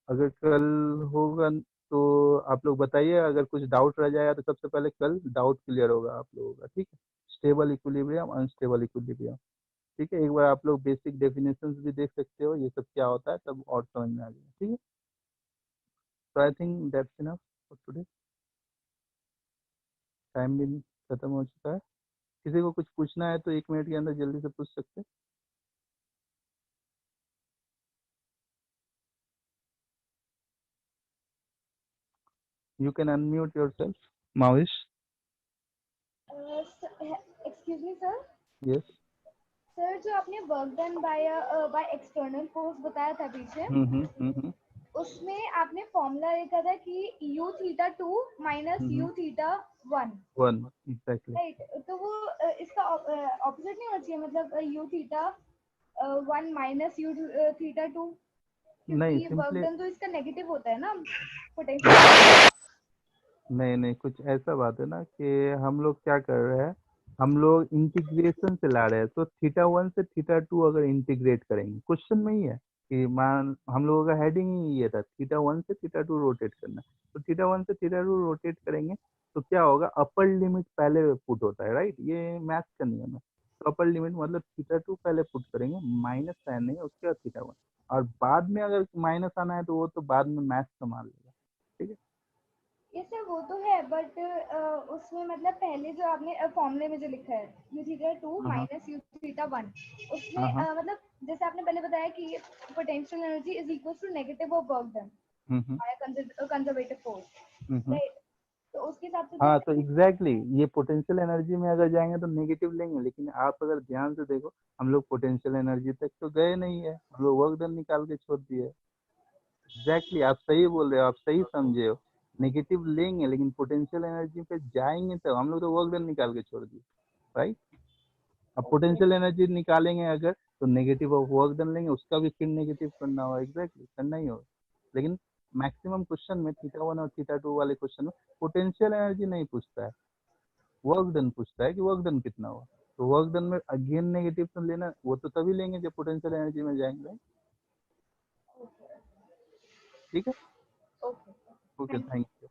अगर कल होगा तो आप लोग बताइए, अगर कुछ डाउट रह जाएगा तो सबसे पहले कल डाउट क्लियर होगा आप लोगों का, ठीक है। स्टेबल इक्विलिब्रियम, अनस्टेबल इक्विलिब्रियम, ठीक है। एक बार आप लोग बेसिक डेफिनेशंस भी देख सकते हो, ये सब क्या होता है, तब और समझ में आ जाएगा, ठीक है। तो I think that's enough for today, time भी खत्म हो चुका है। किसी को कुछ पूछना है तो 1 मिनट के अंदर जल्दी से पूछ सकते हैं। You can unmute yourself, Mavish. Excuse me sir. Yes. Sir जो आपने work done bye by external force बताया था पीछे, Mm-hmm. उसमें आपने फॉर्मूला लिखा था कि you theta two minus Mm-hmm. You theta one, One, exactly. Right. तो वो इसका ऑपोजिट नहीं होना चाहिए, मतलब you theta one minus you theta two, नहीं क्योंकि वर्क सिंपली, डन तो इसका नेगेटिव होता है ना पोटेंशियल। नहीं नहीं, कुछ ऐसा बात है ना कि हम लोग क्या कर रहे हैं, हम लोग इंटीग्रेशन से ला रहे हैं। तो थीटा वन से थीटा टू अगर इंटीग्रेट करेंगे, क्वेश्चन में ही है कि मान हम लोगों का हेडिंग ही ये था, थीटा वन से थीटा टू रोटेट करना। तो थीटा वन से थीटा टू रोटेट करेंगे तो क्या होगा, अपर लिमिट पहले पुट होता है, राइट, ये मैथ्स का नियम है। तो अपर लिमिट मतलब थीटा टू पहले पुट करेंगे, माइनस साइन नहीं, उसके बाद थीटा वन, और बाद में अगर माइनस आना है तो वो तो बाद में मैथ्स संभाल लेगा, ठीक है। ये सर वो तो है बट उसमें मतलब पहले जो आपने फॉर्मूले में जो लिखा है यू थीटा 2 हाँ हाँ माइनस यू थीटा 1 उसमें हाँ हाँ। मतलब जैसे आपने पहले बताया कि potential energy is equal to negative of work done hmm. By conservative force, hmm. Right? तो उसके हिसाब से हाँ जैसे तो एग्जैक्टली exactly, ये पोटेंशियल एनर्जी में अगर जाएंगे तो नेगेटिव लेंगे, लेकिन आप अगर ध्यान से देखो हम लोग पोटेंशियल एनर्जी तक तो गए नहीं है, हम लोग वर्क डन निकाल के छोड़ दिए। एग्जैक्टली आप सही बोल रहे हो, आप सही समझे हो। नेगेटिव लेंगे लेकिन पोटेंशियल एनर्जी पे जाएंगे तो हम लोग तो वर्क डन निकाल के छोड़ दिए, राइट। अब ओके पोटेंशियल एनर्जी निकालेंगे अगर तो नेगेटिव ऑफ वर्क डन लेंगे, उसका भी फिर नेगेटिव करना होगा, एग्जैक्टली करना ही होगा। लेकिन मैक्सिमम क्वेश्चन में थीटा 1 और थीटा 2 वाले क्वेश्चन में पोटेंशियल एनर्जी नहीं पूछता है, वर्क डन पूछता है कि वर्क डन कितना हुआ। तो वर्क डन में अगेन नेगेटिव तो लेना, वो तो तभी लेंगे जब पोटेंशियल एनर्जी में जाएंगे, right? ओके ठीक है। Okay okay, thank you. Thank you.